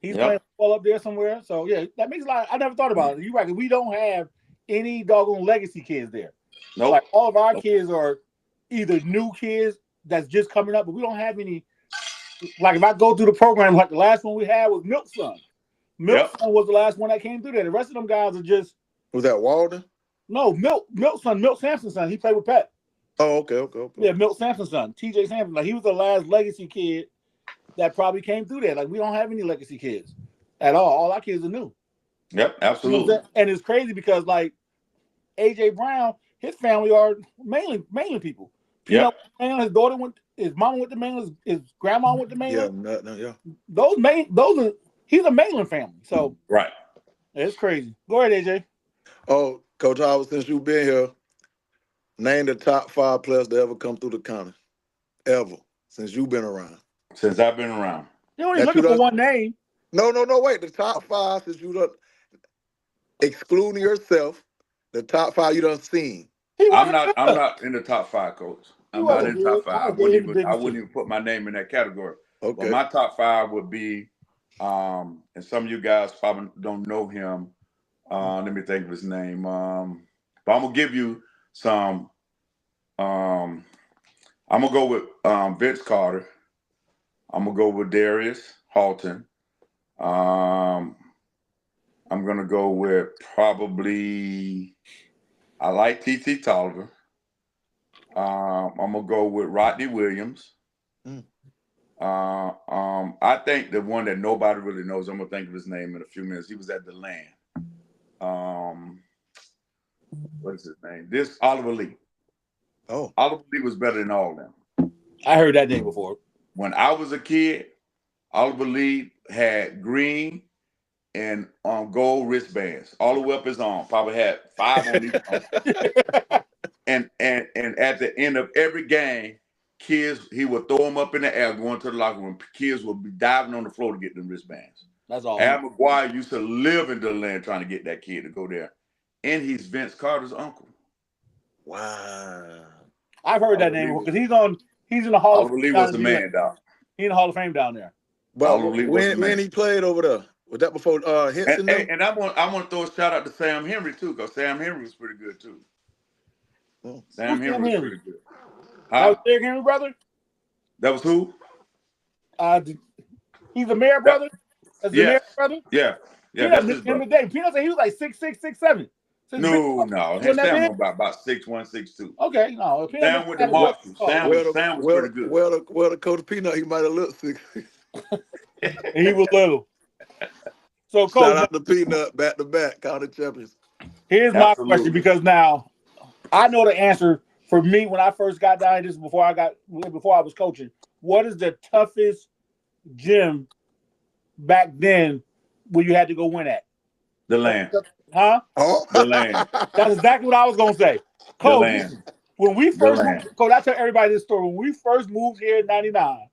He's playing football up there somewhere. So yeah, that makes a lot. I never thought about it. You're right. We don't have any doggone legacy kids there. Nope. Like all of our kids are either new kids that's just coming up, but we don't have any. Like if I go through the program, like the last one we had was Milk's son. Milk's son was the last one that came through there. The rest of them guys are just. Was that Walden? No, Milk's son, Milt Sampson's son. He played with Pat. Oh, okay. Yeah, Milt Sampson's son, TJ Sampson. Like he was the last legacy kid that probably came through there. Like we don't have any legacy kids at all. All our kids are new. Yep, absolutely. You know, and it's crazy because like AJ Brown, his family are mainly people. Yeah. His daughter went, his mama went to Mainland, his grandma went to Mainland. Yeah. Those are he's a Mainland family. So right. It's crazy. Go ahead, AJ. Oh, Coach Howard, since you've been here, name the top 5 players to ever come through the county. Ever. Since you've been around. Since I've been around. You're only looking for one name. No, wait. The top 5 since you done, excluding yourself, the top 5 you done seen. I'm not in the top 5, Coach. I'm not in the top 5. I wouldn't even put my name in that category. Okay. But my top 5 would be, and some of you guys probably don't know him. Let me think of his name. But I'm gonna give you some. I'm gonna go with Vince Carter. I'm gonna go with Darius Halton. I'm gonna go with probably. I like T.T. Tolliver. I'm gonna go with Rodney Williams. I think the one that nobody really knows. I'm gonna think of his name in a few minutes. He was at the Land. What is his name? This Oliver Lee. Oh, Oliver Lee was better than all of them. I heard that name before. When I was a kid, Oliver Lee had green and gold wristbands all the way up his arm. Probably had 5 on each arm. and at the end of every game, kids, he would throw them up in the air going to the locker room. Kids would be diving on the floor to get them wristbands. That's all. Al McGuire used to live in the Land trying to get that kid to go there. And he's Vince Carter's uncle. Wow. I've heard that name because he's in the Hall of Fame. Oliver Lee was the man, dog. He's in the Hall of Fame down there. But when he played over there? Was that before Henson? And I want to throw a shout out to Sam Henry too, because Sam Henry was pretty good too. Sam Henry was pretty good. That was Derrick Henry brother? That was who? He's a Mayor brother? That's the Mayor brother? Yeah. Yeah, that's his brother. Peanut said he was like 6'6", 6'7". No. Sam was about 6'1", 6'2". Okay, no. Sam with the Marshall. Sam was pretty good. Well, the Coach Peanut, he might have looked 6'. He was little. So, Coach, shout out to Peanut, back to back, county champions. Here's my question, because now I know the answer for me when I first got down. This is before I was coaching. What is the toughest gym back then where you had to go win at? The Land. Huh? Oh, the Land. That's exactly what I was gonna say. Coach, when we first moved, Coach, I tell everybody this story. When we first moved here in '99,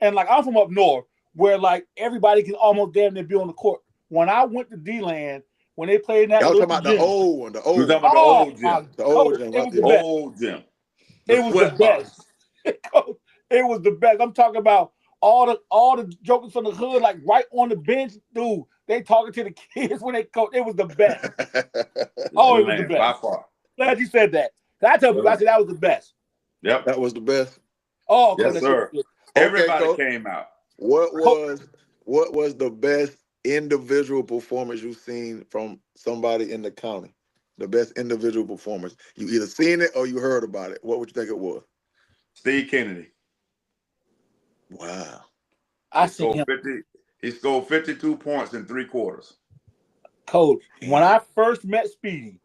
and like I'm from up north, where like everybody can almost damn near be on the court. When I went to D-Land, when they played in that, y'all talking about the old one, the old gym. It was the best. It was the best. I'm talking about all the jokers from the hood, like right on the bench, dude. They talking to the kids when they coach. It was the best. It was the best. By far. Glad you said that. I tell people, I said that was the best. Yep, that was the best. Oh, yes, sir. Everybody came out. What was the best individual performance you've seen from somebody in the county? The best individual performance. You either seen it or you heard about it. What would you think it was? Steve Kennedy. Wow. He scored 52 points in 3 quarters. Coach, when I first met Speedy,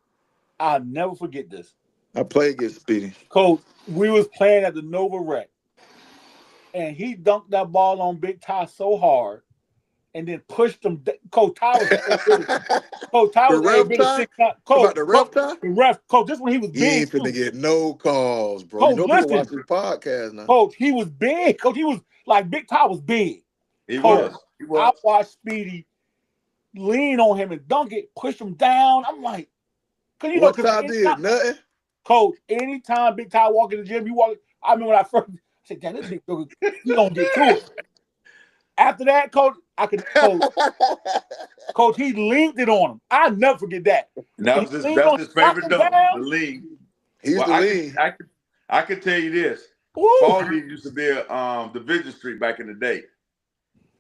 I'll never forget this. I played against Speedy. Coach, we was playing at the Nova Rec, and he dunked that ball on Big Ty so hard, and then pushed him. Coach Ty was Coach Ty was the ref. Coach, this when he was big. He ain't finna get no calls, bro. Coach, you know people watch this podcast now. Coach, he was big. Coach, he was like Big Ty was big. He was. I watched Speedy lean on him and dunk it, push him down. I'm like, cause you what know, Ty did nothing. Coach, anytime Big Ty walk in the gym, you walk. I remember when I first said, "Damn, this big dude, he gonna get to it." After that, Coach, Coach, he linked it on him. I'll never forget that. That's his favorite dunk, the lean. He's the lean. I could tell you this. Baldy used to be Division Street back in the day.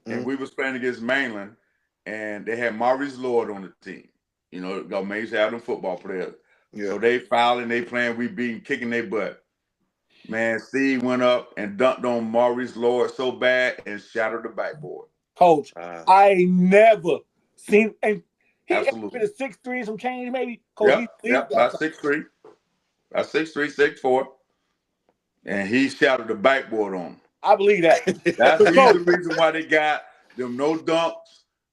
And we was playing against Mainland, and they had Maurice Lord on the team. You know, got Maurice out them football players. Yeah. So they fouling, they playing, we beating, kicking their butt. Man, Steve went up and dunked on Maurice Lord so bad and shattered the backboard. Coach, I never seen, and he absolutely been a 6'3", some change maybe. Coach, about 6'3", about 6'3", 6'4", and he shattered the backboard on him. I believe that. That's the reason why they got them no dunks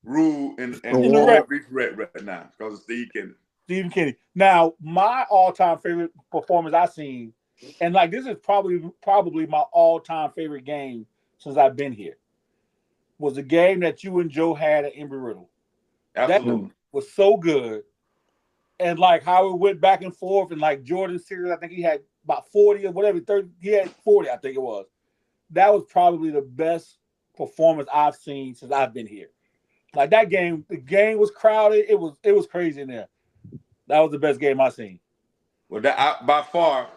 rule in the Beach Red right now, because of Steve Kennedy. Steve Kennedy. Now, my all-time favorite performance I seen, and like this is probably my all-time favorite game since I've been here, was the game that you and Joe had at Embry-Riddle. Absolutely. That was so good. And like how it went back and forth, and like Jordan Series, I think he had about 40 or whatever, 30, he had 40, I think it was. That was probably the best performance I've seen since I've been here. Like that game, the game was crowded. It was crazy in there. That was the best game I've seen. Well, by far,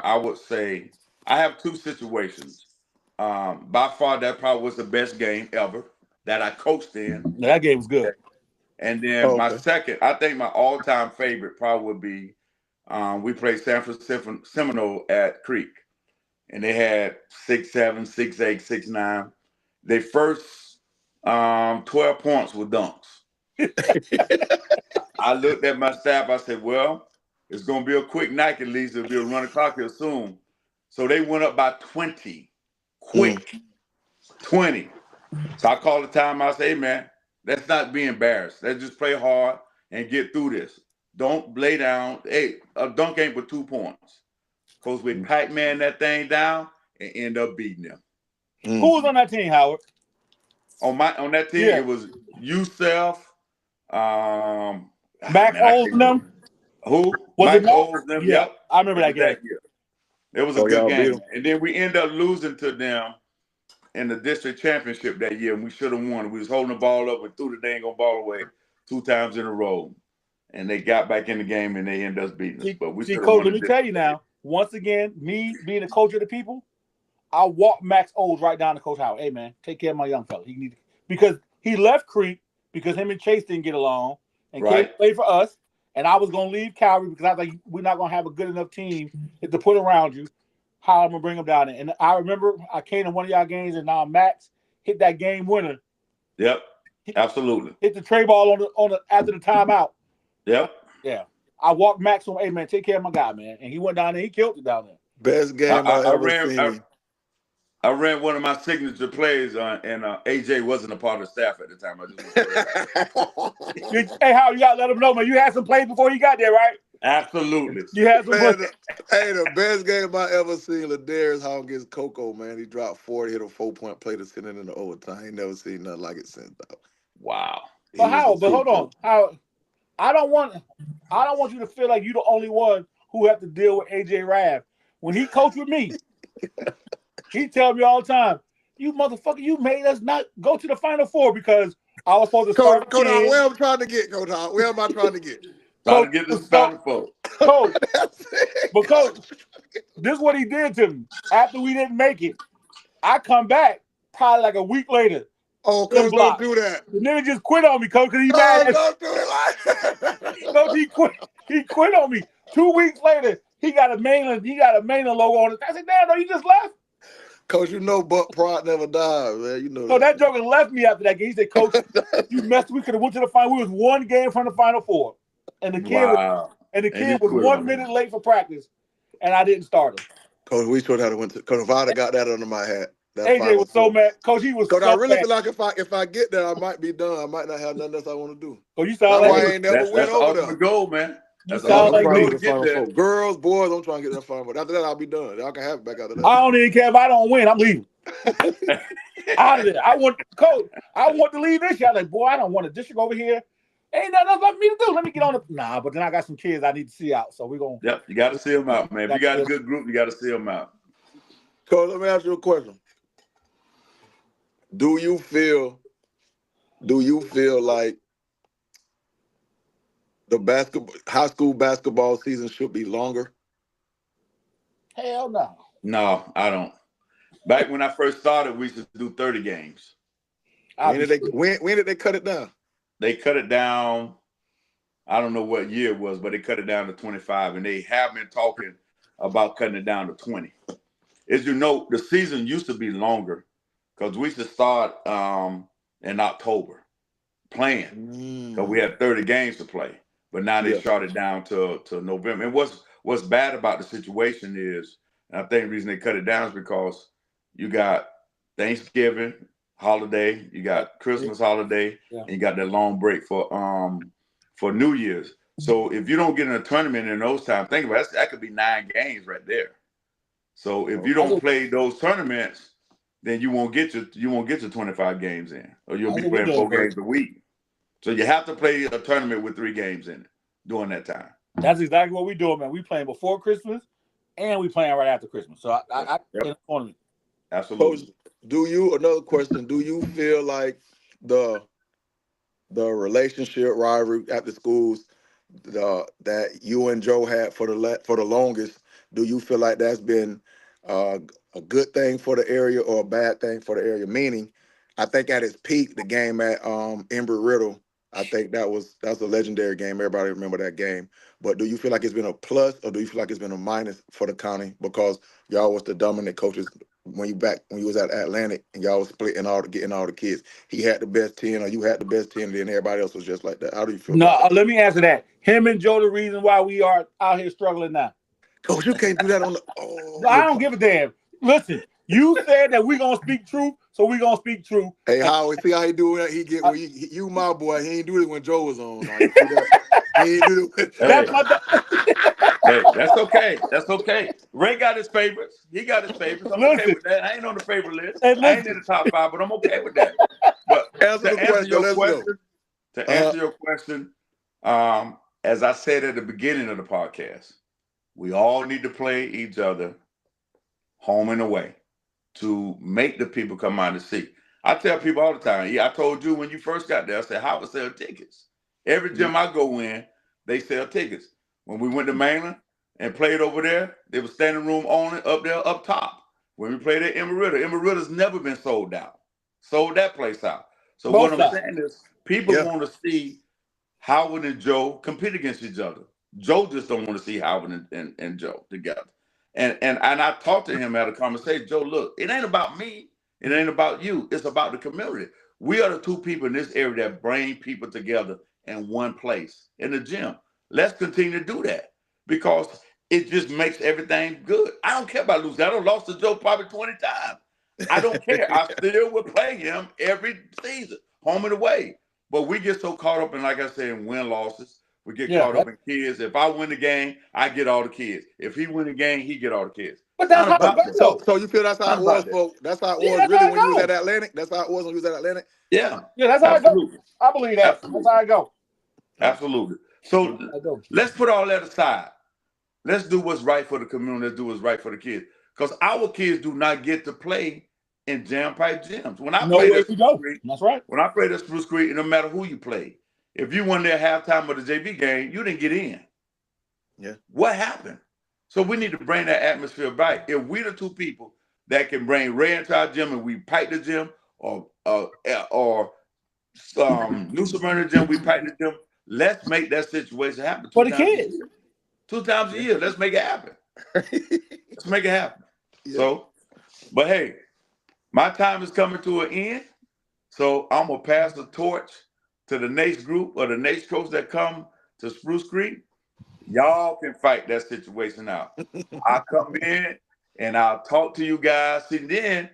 I would say I have 2 situations. By far, that probably was the best game ever that I coached in. That game was good. And then my second, I think my all-time favorite probably would be we played Sanford Seminole at Creek. And they had 6'7", 6'8", 6'9". Their first 12 points were dunks. I looked at my staff. I said, well, it's going to be a quick night at least. It'll be a run o'clock here soon. So they went up by 20. Quick. 20. So I called the time. I said, hey, man, let's not be embarrassed. Let's just play hard and get through this. Don't lay down. Hey, a dunk ain't but 2 points. Because we Pac-Man that thing down and end up beating them. Who was on that team, Howard? On that team, it was Yousef, Mac Olsnam. Who? Was Mike it Olsnam? Yeah, yep. I remember that game. It was a good game. And then we end up losing to them in the district championship that year, and we should have won. We was holding the ball up and threw the dang on ball away 2 times in a row. And they got back in the game and they ended up beating us. But we should have Coach, won. let me tell you now, once again, me being a coach of the people, I walked Max Olds right down to Coach Howard. Hey, man, take care of my young fella. Because he left Creek because him and Chase didn't get along and came to play for us. And I was going to leave Calvary because I was like, we're not going to have a good enough team to put around you. How I'm going to bring him down there. And I remember I came to one of y'all games and now Max hit that game winner. Yep, absolutely. Hit the tray ball after the timeout. Yep. Yeah. I walked Max on, hey, man, take care of my guy, man. And he went down there. He killed it down there. Best game I ever seen. I ran one of my signature plays, and AJ wasn't a part of the staff at the time. Hey, Howard, you got to let him know, man. You had some plays before he got there, right? Absolutely. You had some man, the best game I ever seen, Ladarius Hall against Coco, man. He dropped 40, hit a 4-point play to send it in the overtime. He never seen nothing like it since, though. Wow. But Howard, hold on. Howard, I don't want you to feel like you're the only one who have to deal with AJ Rav. When he coached with me, he tell me all the time, you motherfucker, you made us not go to the Final Four because I was supposed to start. Coach, where am I trying to get, Coach? Where am I trying to get? Trying to get this Final Four. Coach, but Coach, this is what he did to me. After we didn't make it, I come back probably like a week later. Oh, Coach, don't do that. The nigga just quit on me, Coach, because he mad. Don't do it like that. Coach, he quit on me. 2 weeks later, he got a mainland logo on it. I said, damn, no, you just left? Coach, you know Buck Pride never dies, man. You know. So that joker left me after that game. He said, Coach, you messed. We could have went to the final. We was 1 game from the Final Four. And the kid was 1 minute late for practice, and I didn't start him. Coach, we should have went to. Coach, if I'd have got that under my hat, AJ was so mad. Coach, he was. Coach, I really feel like if I get there, I might be done. I might not have nothing else I want to do. Oh, you sound like I ain't never went over there. Goal, man. You sound like me. Girls, boys, I'm trying to get that Final Four. After that, I'll be done. Y'all can have it back out of that. I don't even care if I don't win. I'm leaving. Out of there. I want to leave this year. I'm like, boy, I don't want a district over here. Ain't nothing else for me to do. Let me get on the. Nah, but then I got some kids I need to see out. So we're going to. Yep, you got to see them out, man. If you got a good group, you got to see them out. Coach, let me ask you a question. Do you feel like the high school basketball season should be longer? Hell no. No, I don't. Back when I first started, we used to do 30 games. When did they cut it down? They cut it down. I don't know what year it was, but they cut it down to 25, and they have been talking about cutting it down to 20. As you know, the season used to be longer because we used to start in October playing because we had 30 games to play. But now they shot it down to November. And what's bad about the situation is, and I think the reason they cut it down is because you got Thanksgiving holiday, you got Christmas holiday, and you got that long break for New Year's. So if you don't get in a tournament in those times, think about it, that could be 9 games right there. So if you don't play those tournaments, then you won't get your 25 games in, or you'll be playing 4 games a week. So you have to play a tournament with 3 games in it during that time. That's exactly what we're doing, man. We playing before Christmas, and we playing right after Christmas. So I in the tournament. Absolutely. So another question? Do you feel like the relationship rivalry at the schools that you and Joe had for the longest? Do you feel like that's been a good thing for the area or a bad thing for the area? Meaning, I think at its peak, the game at Embry-Riddle, I think that's a legendary game. Everybody remember that game. But do you feel like it's been a plus, or do you feel like it's been a minus for the county because y'all was the dominant coaches when you was at Atlantic and y'all was getting all the kids? He had the best 10, or you had the best 10, and then everybody else was just like that. How do you feel? No, let me answer that. Him and Joe, the reason why we are out here struggling now. Coach, you can't do that on the. No, I don't give a damn. Listen, you said that we're gonna speak truth, so we're gonna speak truth. Hey, Howard, see how he do it? He get you my boy. He ain't do it when Joe was on. He ain't do it. Hey, that's okay. That's okay. Ray got his favorites. He got his favorites. I'm okay with that. I ain't on the favorite list. I ain't in the top 5, but I'm okay with that. But to answer your question, as I said at the beginning of the podcast, we all need to play each other home and away to make the people come out and see. I tell people all the time, I told you when you first got there, I said, Howard sell tickets. Every gym I go in, they sell tickets. When we went to Mainland and played over there, there was standing room only up there up top. When we played at Emmeritta's never been sold out. Sold that place out. So Both what I'm sides. saying is people want to see Howard and Joe compete against each other. Joe just don't want to see Howard and Joe together. And I talked to him at a conversation. Joe, look, it ain't about me. It ain't about you. It's about the community. We are the two people in this area that bring people together in one place, in the gym. Let's continue to do that because it just makes everything good. I don't care about losing. I done lost to Joe probably 20 times. I don't care. I still would play him every season, home and away. But we get so caught up in, like I said, in win-losses. We get caught up in kids. If I win the game, I get all the kids. If he win the game, he get all the kids. But that's how so you feel that's how it was for that's how it was really when you was at Atlantic? That's how it was when you was at Atlantic? Yeah. Yeah, that's how it goes. I believe that. Absolutely. That's how I go. Absolutely. So let's put all that aside. Let's do what's right for the community. Let's do what's right for the kids. Because our kids do not get to play in jam-packed gyms. When I played at Spruce Creek, that's right. When I played at Spruce Creek, it no matter who you played, if you won there halftime of the JV game, you didn't get in. Yeah. What happened? So we need to bring that atmosphere back. If we the two people that can bring Ray into our gym and we pipe the gym, or New Smyrna gym, we pipe the gym, let's make that situation happen. For the kids. 2 times a year. Let's make it happen. Let's make it happen. Yeah. So, but hey, my time is coming to an end. So I'm going to pass the torch to the next group or the next coach that come to Spruce Creek. Y'all can fight that situation out. I'll come in and I'll talk to you guys. And then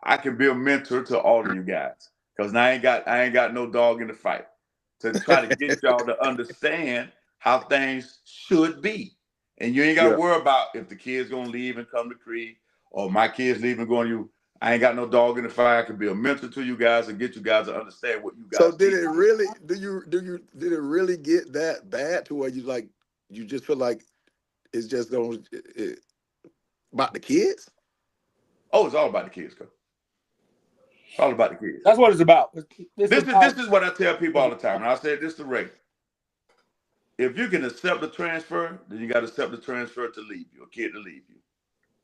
I can be a mentor to all of you guys. Because I ain't got no dog in the fight. To try to get y'all to understand how things should be. And you ain't got to worry about if the kid's going to leave and come to Creek or my kids leave and go on you. I ain't got no dog in the fight. I can be a mentor to you guys and get you guys to understand what you guys. So did it really? Did it really get that bad to where you just feel like it's just about the kids? Oh, it's all about the kids, Coach. It's all about the kids. That's what it's about. This is what I tell people all the time. And I said this to Ray. If you can accept the transfer, then you got to accept the transfer to leave you, a kid to leave you.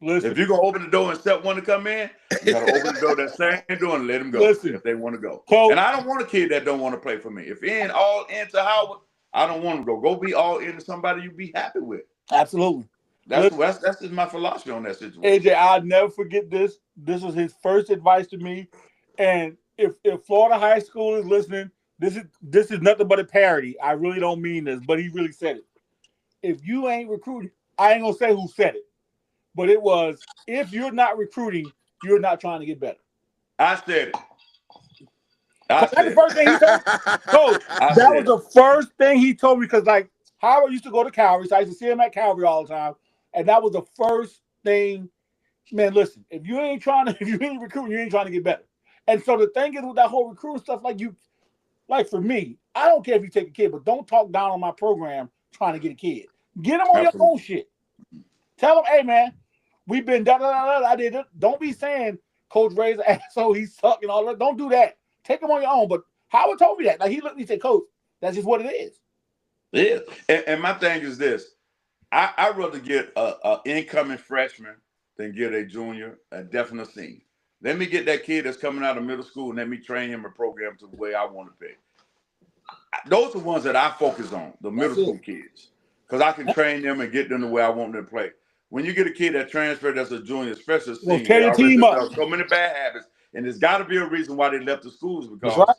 Listen. If you're going to open the door and accept one to come in, you got to open the door that same door and let them go if they want to go. And I don't want a kid that don't want to play for me. If you're all into Howard, I don't want to go. Go be all into somebody you be happy with. Absolutely. That's just my philosophy on that situation. AJ, I'll never forget this. This was his first advice to me. And if Florida high school is listening, this is nothing but a parody. I really don't mean this, but he really said it. If you ain't recruiting, I ain't gonna say who said it, but it was, if you're not recruiting, you're not trying to get better. I said it. That's the first thing he told me. Coach, that was the first thing he told me because, like, Howard used to go to Calvary, so I used to see him at Calvary all the time, and that was the first thing. Man, listen, if you ain't recruiting, you ain't trying to get better. And so the thing is with that whole recruiting stuff, like for me, I don't care if you take a kid, but don't talk down on my program trying to get a kid. Get them on your own shit. Tell them, hey man, we've been da-da-da-da, I did it. Don't be saying Coach Ray's an asshole, he suck and all that. Don't do that. Take them on your own. But Howard told me that. Like he looked at me and said, Coach, that's just what it is. It is. And my thing is this. I'd rather get an incoming freshman than get a junior, a definite senior. Let me get that kid that's coming out of middle school and let me train him a program to the way I want to play. Those are the ones that I focus on, the middle school kids, because I can train them and get them the way I want them to play. When you get a kid that transferred that's a junior, especially a senior, carry the team up. So many bad habits, and there's got to be a reason why they left the schools because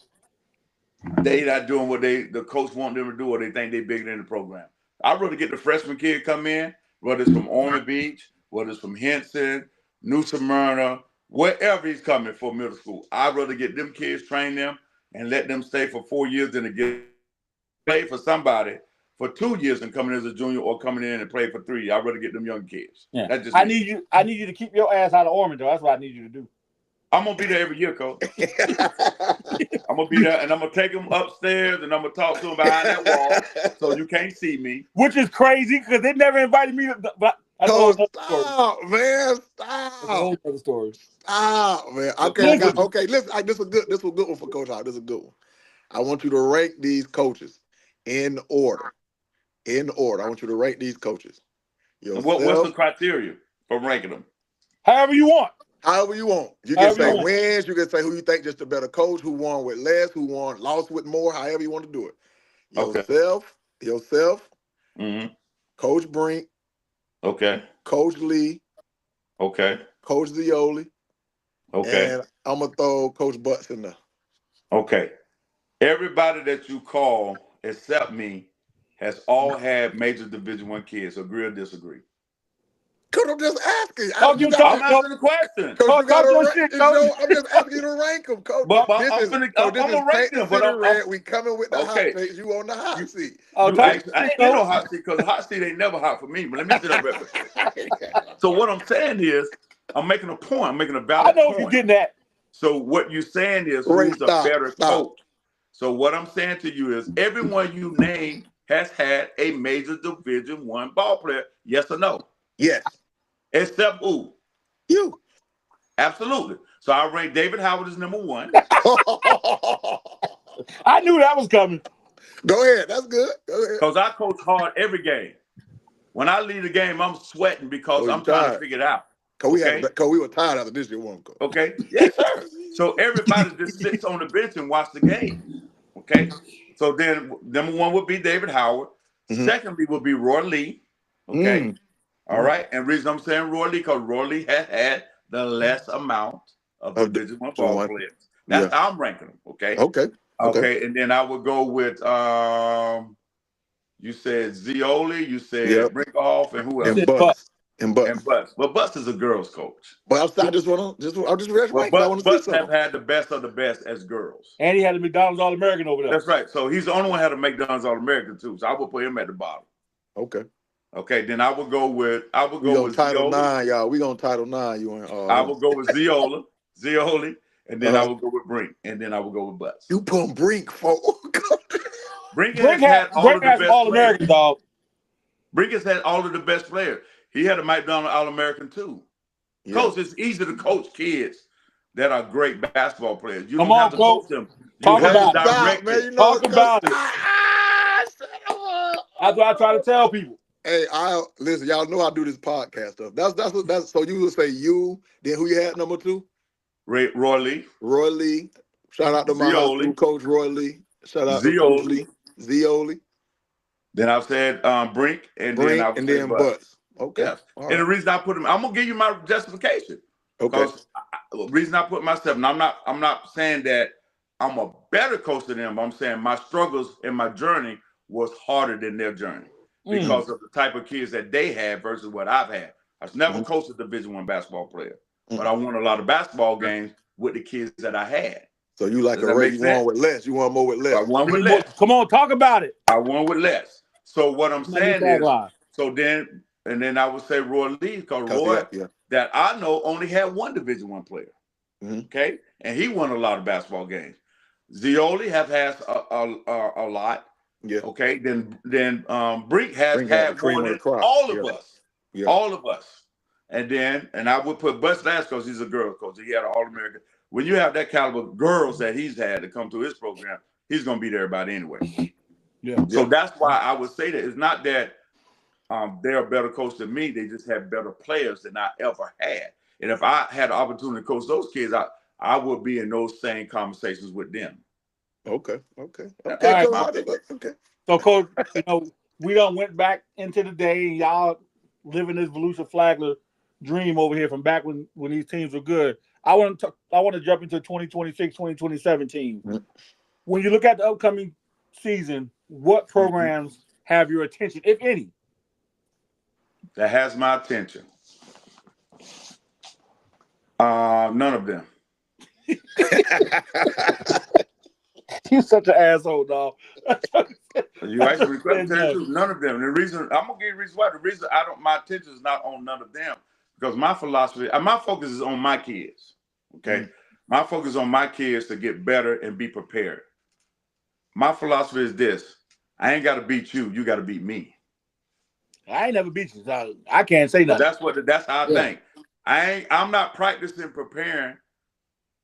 they not doing what the coach want them to do, or they think they bigger than the program. I'd rather get the freshman kid come in, whether it's from Ormond Beach, whether it's from Henson, New Smyrna, wherever he's coming for middle school. I'd rather get them kids, train them, and let them stay for 4 years than to get play for somebody for 2 years and coming as a junior or coming in and play for 3. I'd rather get them young kids. Yeah. That's just I need you to keep your ass out of Ormond, though. That's what I need you to do. I'm gonna be there every year, Coach. I'm gonna be there, and I'm gonna take them upstairs, and I'm gonna talk to them behind that wall, so you can't see me. Which is crazy because they never invited me. But That's a whole Coach, other story. stop, man. That's a whole Stop. other story. Stop, man. Okay, I got okay. Listen, this was good. This was a good one for Coach Howard. This is a good one. I want you to rank these coaches in order. In order. I want you to rank these coaches. And what's the Yourself, criteria for ranking them? However you want. however you want. You can say wins. You can say who you think just a better coach, who won with less, who won, lost with more. However you want to do it. Yourself, Mm-hmm. Coach Brink, Okay. Coach Lee, Okay. Coach Zioli, Okay. and I'm gonna throw Coach Butts in there. Okay. Everybody that you call except me has all had major Division I kids. Agree or disagree? Coach, I'm just asking. Talk your I'm talk, answering the question. Coach, you got your to shit, rank. Coach. I'm just asking you to rank them, Coach. But this I'm is gonna rank them. But I'm we coming with the hot okay. takes. You on the hot seat. Oh, I ain't get no hot seat because the hot seat ain't never hot for me. But let me sit up there. So what I'm saying is, I'm making a point. I'm making a valid point. I know what you're getting at. So what you're saying is, who's a better coach? So what I'm saying to you is, everyone you name has had a major Division I ball player. Yes or no? Yes. Except who? You. Absolutely. So I rank David Howard as number 1. I knew that was coming. Go ahead. That's good. Go ahead. Because I coach hard every game. When I leave the game, I'm sweating because I'm trying to figure it out. Cause we were tired after this year, one. Okay. Yes, sir. So everybody just sits on the bench and watch the game. Okay. So then number 1 would be David Howard. Mm-hmm. Secondly would be Roy Lee. Okay. Mm-hmm. All right. And the reason I'm saying Roy Lee, because Roy Lee has had the less amount of Division I ball players. That's how I'm ranking them. Okay. Okay. And then I would go with you said Zioli, you said Brinkoff, and who else? And Butts. But Butts is a girls coach. But I just want to Butts have had the best of the best as girls. And he had a McDonald's All-American over there. That's right. So he's the only one who had a McDonald's All-American too. So I would put him at the bottom. Okay. Then I would go with Title IX, y'all. We on Title IX. I would go with Zioli, and then I would go with Brink, and then I would go with Butts. You put Brink for Brink has had all of the best All-American, dog. Brink has had all of the best players. He had a McDonald's All-American too. Yeah. Coach, it's easy to coach kids that are great basketball players. You don't have to coach them. Talk about it. Talk about it. That's what I try to tell people. Hey, listen. Y'all know I do this podcast stuff. That's. So you would say you. Then who you had number 2? Roy Lee. Roy Lee. Shout out to my high school coach Roy Lee. Shout out to Coach Lee. Zioli. Then I said Brink, and then Butts. Okay. Yeah. Right. And the reason I put him, I'm gonna give you my justification. Okay. The reason I put myself, and I'm not saying that I'm a better coach than them. I'm saying my struggles in my journey was harder than their journey because of the type of kids that they had versus what I've had. I've never coached a Division I basketball player, but I won a lot of basketball games with the kids that I had. So you like a race? You won with less. You won more with less. I won with less. Come on, talk about it. I won with less. So what I'm saying is, and then I would say Roy Lee, because Roy, that I know, only had one Division I player. Okay, and he won a lot of basketball games. Zioli have had a lot. Yeah. Okay. Then Brink has had more than all of us. Yeah. All of us. And I would put Butts last because he's a girl coach. He had an All-American. When you have that caliber of girls that he's had to come through his program, he's gonna beat everybody anyway. Yeah. So that's why I would say that it's not that they're a better coach than me. They just have better players than I ever had. And if I had the opportunity to coach those kids, I would be in those same conversations with them. Okay. So, Coach, we done went back into the day, and y'all living this Volusia Flagler dream over here from back when these teams were good. I want to jump into 2026, 2027 teams. Mm-hmm. When you look at the upcoming season, what programs have your attention, if any? That has my attention. None of them. You're such an asshole, dog. You actually none of them. The reason I'm gonna give you the reason why. The reason my attention is not on none of them because my philosophy, my focus is on my kids. Okay, my focus is on my kids to get better and be prepared. My philosophy is this: I ain't got to beat you. You got to beat me. I ain't never beat you, so I can't say But nothing. that's how I Yeah. think. I'm not practicing preparing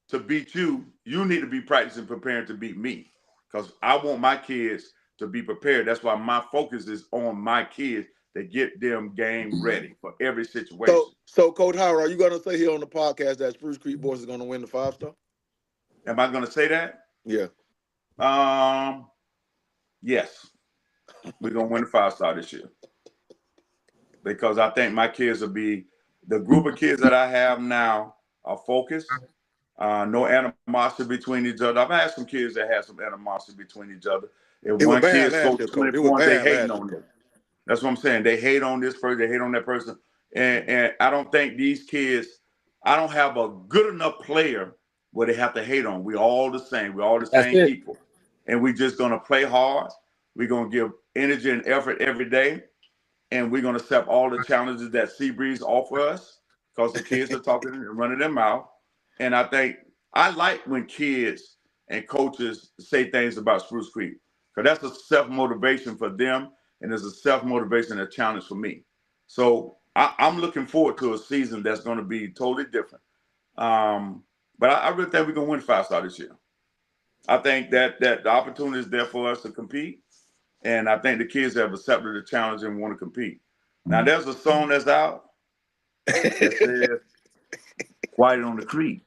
to beat you. You need to be practicing preparing to beat me. Because I want my kids to be prepared. That's why my focus is on my kids to get them game ready for every situation. So Coach Howard, are you gonna say here on the podcast that Spruce Creek Boys is gonna win the 5-star? Am I gonna say that? Yeah. Yes. We're gonna win the 5-star this year. Because I think my kids will be the group of kids that I have now are focused. No animosity between each other. I've had some kids that had some animosity between each other. If It was one bad kid last scores year, 20 Coach. It was points, they bad hating last on year. them. That's what I'm saying. They hate on this person, they hate on that person. And I don't think these kids, I don't have a good enough player where they have to hate on. We're all the same. We're all the That's same it. people. And we're just gonna play hard. We're gonna give energy and effort every day. And we're gonna accept all the challenges that Seabreeze offer us because the kids are talking and running their mouth. And I think I like when kids and coaches say things about Spruce Creek because that's a self-motivation for them and it's a self-motivation and a challenge for me. So I'm looking forward to a season that's going to be totally different. But I really think we're going to win 5-star this year. I think that the opportunity is there for us to compete. And I think the kids have accepted the challenge and want to compete. Now, there's a song that's out that says, Quiet on the Creek.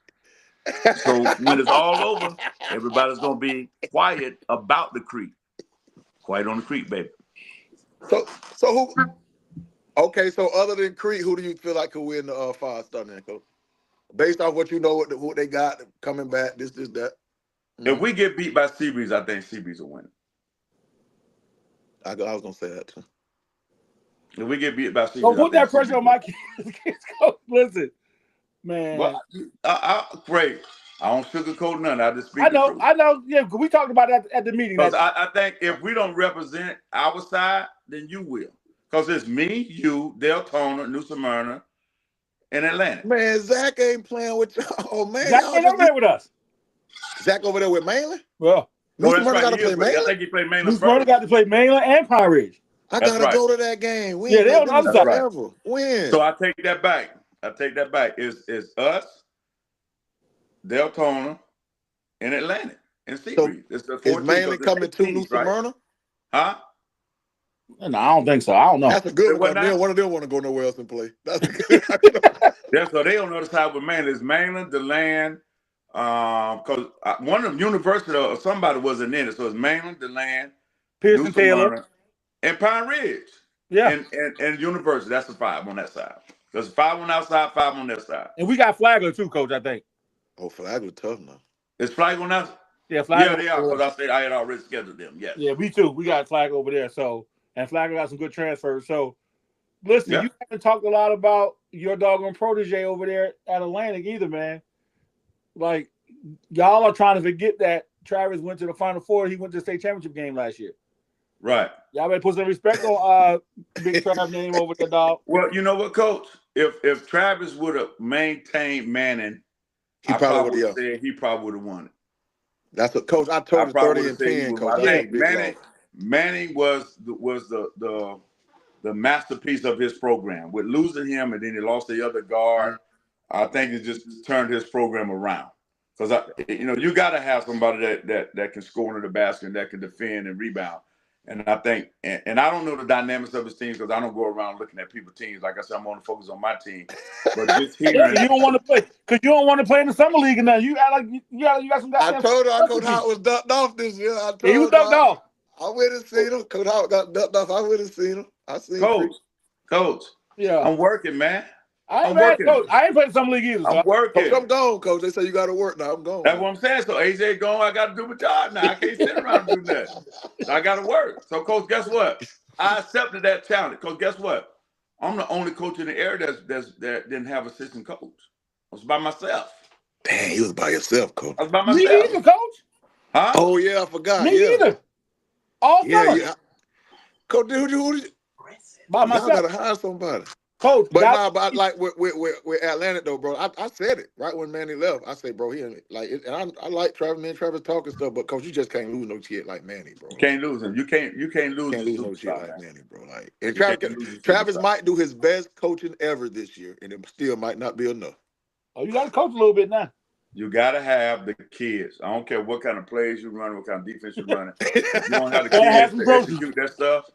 So when it's all over, everybody's going to be quiet about the creek. Quiet on the creek, baby. So who? Okay, so other than Creek, who do you feel like could win the 5-star then, Coach? Based off what you know, what they got coming back, this, that. If we get beat by Seabreeze, I think Seabreeze will win. I was gonna say that too. If we get beat by Seabreeze, Don't put that pressure on my kids. Coach, listen, man. Well, Craig, I don't sugarcoat nothing. I just speak I the truth. know. Yeah, we talked about that at the meeting. Because I think if we don't represent our side, then you will. Because it's me, you, Deltona, New Smyrna, and Atlanta. Man, Zach ain't playing with y'all. Oh, man. Zach ain't over there with us. Zach over there with Mainland? Well, New Smyrna got to play Mainland? I think he played Mainland New Smyrna got to play Mainland and Pine Ridge. I got to go to that game. We yeah, they on the other side. Forever. When? So I take that back. It's us, Deltona, and Atlanta, and Seabreeze. So it's the 14, is Mainland coming to New Smyrna? Huh? No, I don't think so. I don't know. That's a good one. One of them want to go nowhere else and play. That's a good Yeah, so they on the other side with Mainland. It's Mainland, DeLand, because one of them, University or somebody wasn't in it. So it's Mainland, DeLand, Pearson Taylor, and Pine Ridge. Yeah. And University. That's the 5 on that side. There's 5 on that side, 5 on that side. And we got Flagler too, Coach, I think. Oh, Flagler tough now. Is Flag on that? Yeah, Flagler. Yeah, they are, because I said I had already scheduled them. Yes. Yeah, we too. We got Flagler over there. So, and Flagler got some good transfers. So, listen, you haven't talked a lot about your doggone protege over there at Atlantic either, man. Like, y'all are trying to forget that Travis went to the Final Four. He went to the state championship game last year. Right. Y'all better put some respect on Big Travis' name over there, dog. Well, you know what, Coach? If Travis would have maintained Manning, he probably would have won it. That's what, Coach. I told him 30 and 10, Coach. I think Manning was the masterpiece of his program. With losing him and then he lost the other guard, I think it just turned his program around. Because you got to have somebody that can score under the basket and that can defend and rebound. And I think, and I don't know the dynamics of his teams because I don't go around looking at people's teams. Like I said, I'm on to focus on my team. But just hearing, you don't want to play because you don't want to play in the summer league and nothing. You got like you got some. I told her Coach Howard was ducked off this year. He was ducked off. I went and seen him. Coach Howard got ducked off. I went and seen him. I seen Coach. Yeah, I'm working, man. I'm working. Coach, I ain't playing summer league either. I'm working. Coach, I'm gone, Coach. They say you got to work now. I'm gone. That's what I'm saying. So AJ gone. I got to do my job now. I can't sit around and do that. I got to work. So, Coach, guess what? I accepted that challenge. Because guess what? I'm the only coach in the area that didn't have assistant coach. I was by myself. Dang, you was by yourself, Coach. I was by myself. Me either, Coach. Huh? Oh yeah, I forgot. Me either. All summer. Yeah. Coach, who? By myself. Y'all gotta hire somebody. Coach. But nah, but like with Atlanta though, bro, I said it right when Manny left. I said, bro, he ain't like, and I like Travis, me and Travis talking stuff, but coach, you just can't lose no shit like Manny, bro. You can't lose him. You can't lose Can't the lose no shit superstar, like man. Manny, bro. Like, and You can't lose the Travis superstar. might do his best coaching ever this year, and it still might not be enough. Oh, you got to coach a little bit now. You gotta have the kids. I don't care what kind of plays you run, what kind of defense you running. If you don't have the kids to execute that stuff,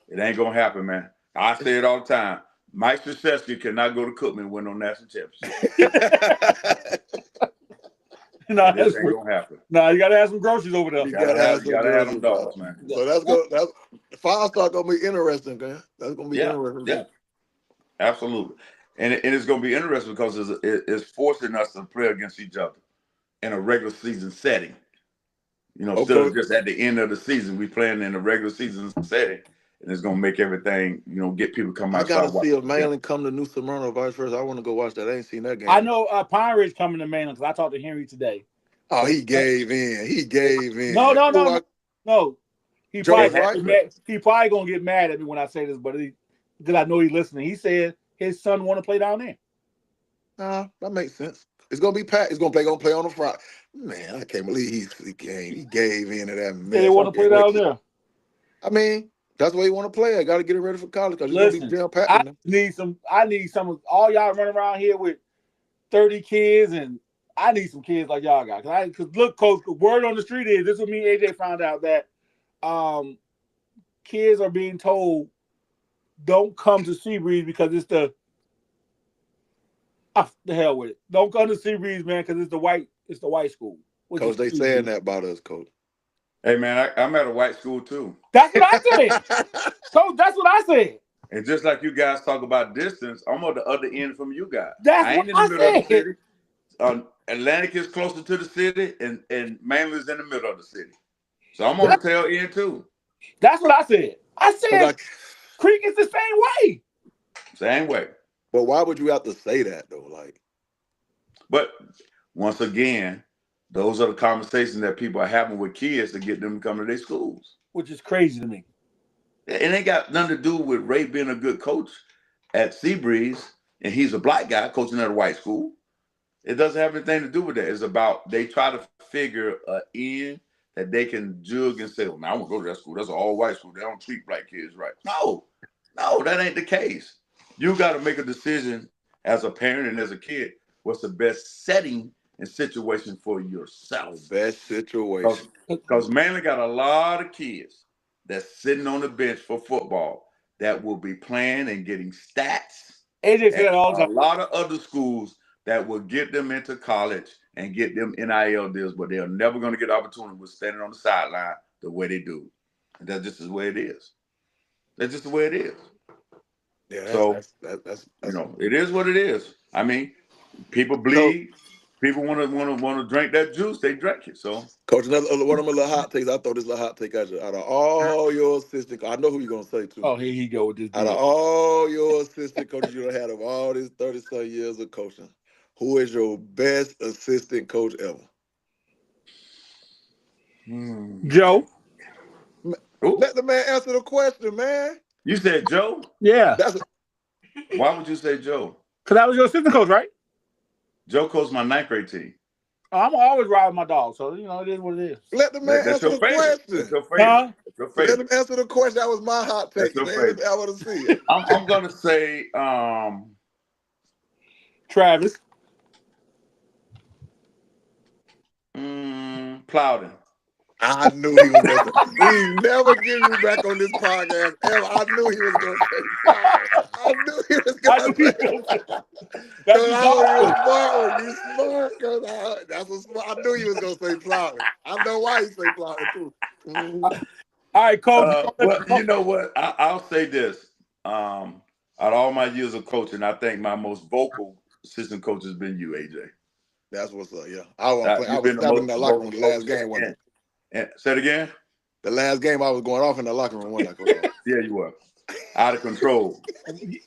it ain't gonna happen, man. I say it all the time. Mike Krzyzewski cannot go to Cookman and win no national championship. No, this ain't gonna happen. No, you gotta have some groceries over there. You gotta have them dogs, man. So that's the 5-star gonna be interesting, man. That's gonna be interesting. Yeah, absolutely. And it's going to be interesting because it's forcing us to play against each other in a regular season setting. You know, instead of just at the end of the season, we playing in a regular season setting, and it's going to make everything, you know, get people come out. I gotta see if Mainland come to New Smyrna or vice versa. I want to go watch that. I ain't seen that game. I know Pine Ridge coming to Mainland because I talked to Henry today. Oh, he gave in. He gave in. No. He probably gonna get mad at me when I say this, but because I know he's listening. He said his son want to play down there. Nah, that makes sense. It's gonna be packed. He's gonna play on the Friday. Man, I can't believe he gave in to that mess. They want to play down there. I mean, that's where you want to play. I got to get him ready for college because he's gonna be jam packed. I need some of all y'all running around here with 30 kids, and I need some kids like y'all got. Because look, coach, the word on the street is this. What me and AJ found out that kids are being told don't come to Seabreeze because it's the hell with it. Don't come to Seabreeze, man, because it's the white school. Coach, they saying that about us, coach. Hey man, I'm at a white school too. That's what I said. Coach, that's what I said. And just like you guys talk about distance, I'm on the other end from you guys. That's I ain't in the middle of the city. Atlantic is closer to the city, and Mainland's in the middle of the city. So I'm on the tail end too. That's what I said. I said Creek is the same way. Same way. But why would you have to say that though? Like, but once again, those are the conversations that people are having with kids to get them to come to their schools. Which is crazy to me. And it got nothing to do with Ray being a good coach at Seabreeze, and he's a black guy coaching at a white school. It doesn't have anything to do with that. It's about they try to figure an end that they can jug and say, well, man, I want to go to that school. That's an all-white school. They don't treat black kids right. No, that ain't the case. You got to make a decision as a parent and as a kid. What's the best setting and situation for yourself? Best situation. Because Mainland got a lot of kids that's sitting on the bench for football that will be playing and getting stats. AJ said all the time. A lot of other schools that will get them into college and get them NIL deals, but they're never going to get opportunity with standing on the sideline the way they do. And that's just the way it is. That's just the way it is. Yeah, that's you know, it is what it is. I mean, people bleed. People want to drink that juice. They drink it. So, Coach, one of my little hot takes. I throw this little hot take out of all your assistant. I know who you're gonna say too. Oh, here he go with this. Out of all your assistant coaches you done had of all these 30-some years of coaching, who is your best assistant coach ever? Joe. Let the man answer the question, man. You said Joe? Yeah. Why would you say Joe? Because I was your assistant coach, right? Joe coached my 9th grade team. I'm always riding my dog, so you know it is what it is. Let the man answer the question. That's your favorite. That's your favorite. Let him answer the question. That was my hot take. I want to see it. I'm gonna say Travis. Plowden. I knew he was going to. We never give you back on this podcast ever. I knew he was going to say Plowden. I knew he was going to say Plowden. You smart. I knew he was going to say Plowden. I know why he say Plowden too. All right, Coach. Well, you know what? I'll say this. Out of all my years of coaching, I think my most vocal assistant coach has been you, AJ. That's what's up, yeah. I was in the locker room the last game, wasn't it? And say it again? The last game I was going off in the locker room, wasn't I? Yeah, you were. Out of control.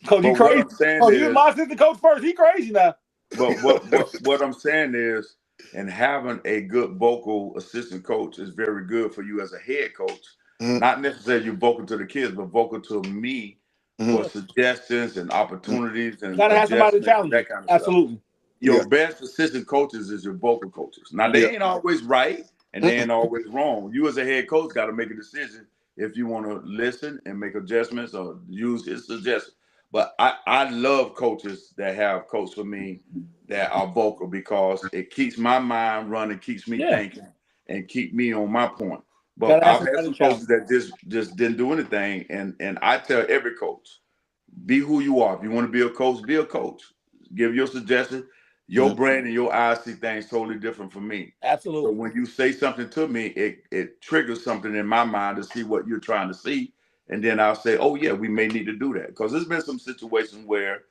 Coach, he crazy. You was my assistant coach first. He crazy now. But what I'm saying is, and having a good vocal assistant coach is very good for you as a head coach. Mm-hmm. Not necessarily you vocal to the kids, but vocal to me for suggestions and opportunities and Gotta have somebody to adjustments, challenge that you. kind of stuff. Absolutely. Your best assistant coaches is your vocal coaches. Now they ain't always right and they ain't always wrong. You as a head coach got to make a decision if you want to listen and make adjustments or use his suggestions. But I love coaches that have coached for me that are vocal because it keeps my mind running, keeps me thinking, and keep me on my point. But I've had some coaches that just didn't do anything, and I tell every coach, be who you are. If you want to be a coach, be a coach. Give your suggestions. Your brain and your eyes see things totally different from me. Absolutely. So when you say something to me, it triggers something in my mind to see what you're trying to see. And then I'll say, oh, yeah, we may need to do that. Because there's been some situations where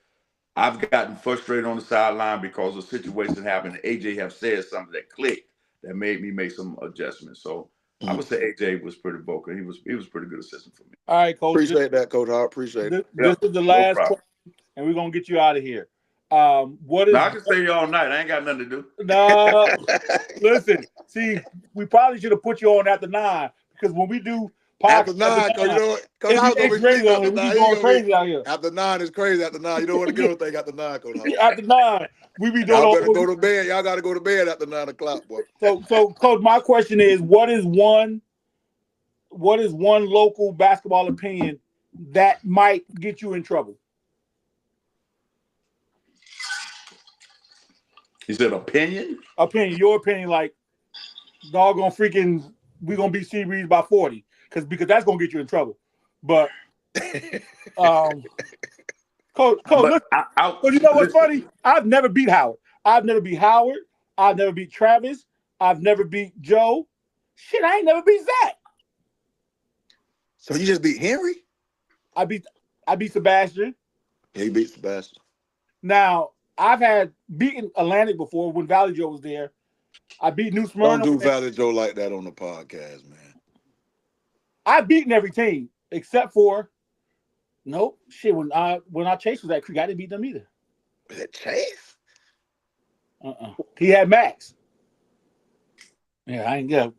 I've gotten frustrated on the sideline because a situation happened. AJ have said something that clicked that made me make some adjustments. So I would say AJ was pretty vocal. He was a pretty good assistant for me. All right, Coach. Appreciate that, Coach. I appreciate it. This is the last question, and we're going to get you out of here. What is? Now, I can stay here all night. I ain't got nothing to do. No, listen. See, we probably should have put you on after 9 because when we do after 9, because you know what? Because I was going to be sleeping after 9. Going crazy out here. After 9 is crazy. After 9, you don't want to get anything after 9, Coach. After 9, we be doing. Y'all better go to bed. Y'all got to go to bed after 9 o'clock, boy. So, Coach, my question is, what is one local basketball opinion that might get you in trouble? You said opinion? Opinion, your opinion, like doggone freaking, we're gonna beat Seabreeze by 40, because that's gonna get you in trouble. But Coach, look, you know what's funny? I've never beat Howard. I've never beat Howard. I've never beat Travis. I've never beat Joe. Shit, I ain't never beat Zach. So you just beat Henry? I beat Sebastian. Yeah, he beat Sebastian. Now, I've had beaten Atlantic before when Valley Joe was there. I beat New Smyrna. Don't do Valley Joe like that on the podcast, man. I've beaten every team except for shit. When I Chase was at Creek, I didn't beat them either. Was it Chase? He had Max. Yeah, I ain't get. All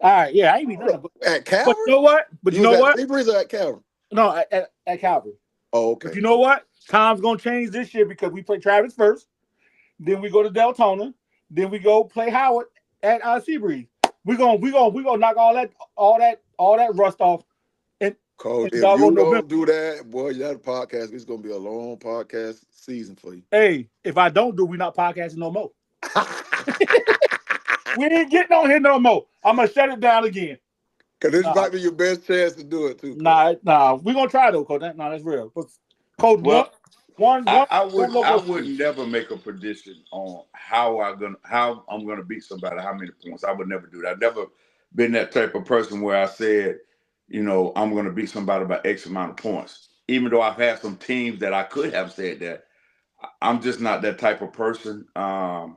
right, yeah, I ain't beat them. At Calvary? But you know what? You know what? Seabreeze or at Calvary? No, at Calvary. Oh, okay. But you know what? Time's gonna change this year because we play Travis first, then we go to Deltona, then we go play Howard at Seabreeze. We gonna knock all that rust off. And Coach, if you don't do that, boy, that podcast is gonna be a long podcast season for you. Hey, if I don't do, we not podcasting no more. We ain't getting on here no more. I'm gonna shut it down again. Cause this might be your best chance to do it too. Coach. Nah, we're gonna try though, Coach. That's real. But, Coach, I would never make a prediction on how I'm gonna beat somebody, how many points. I would never do that. I've never been that type of person where I said, I'm gonna beat somebody by X amount of points. Even though I've had some teams that I could have said that, I'm just not that type of person. I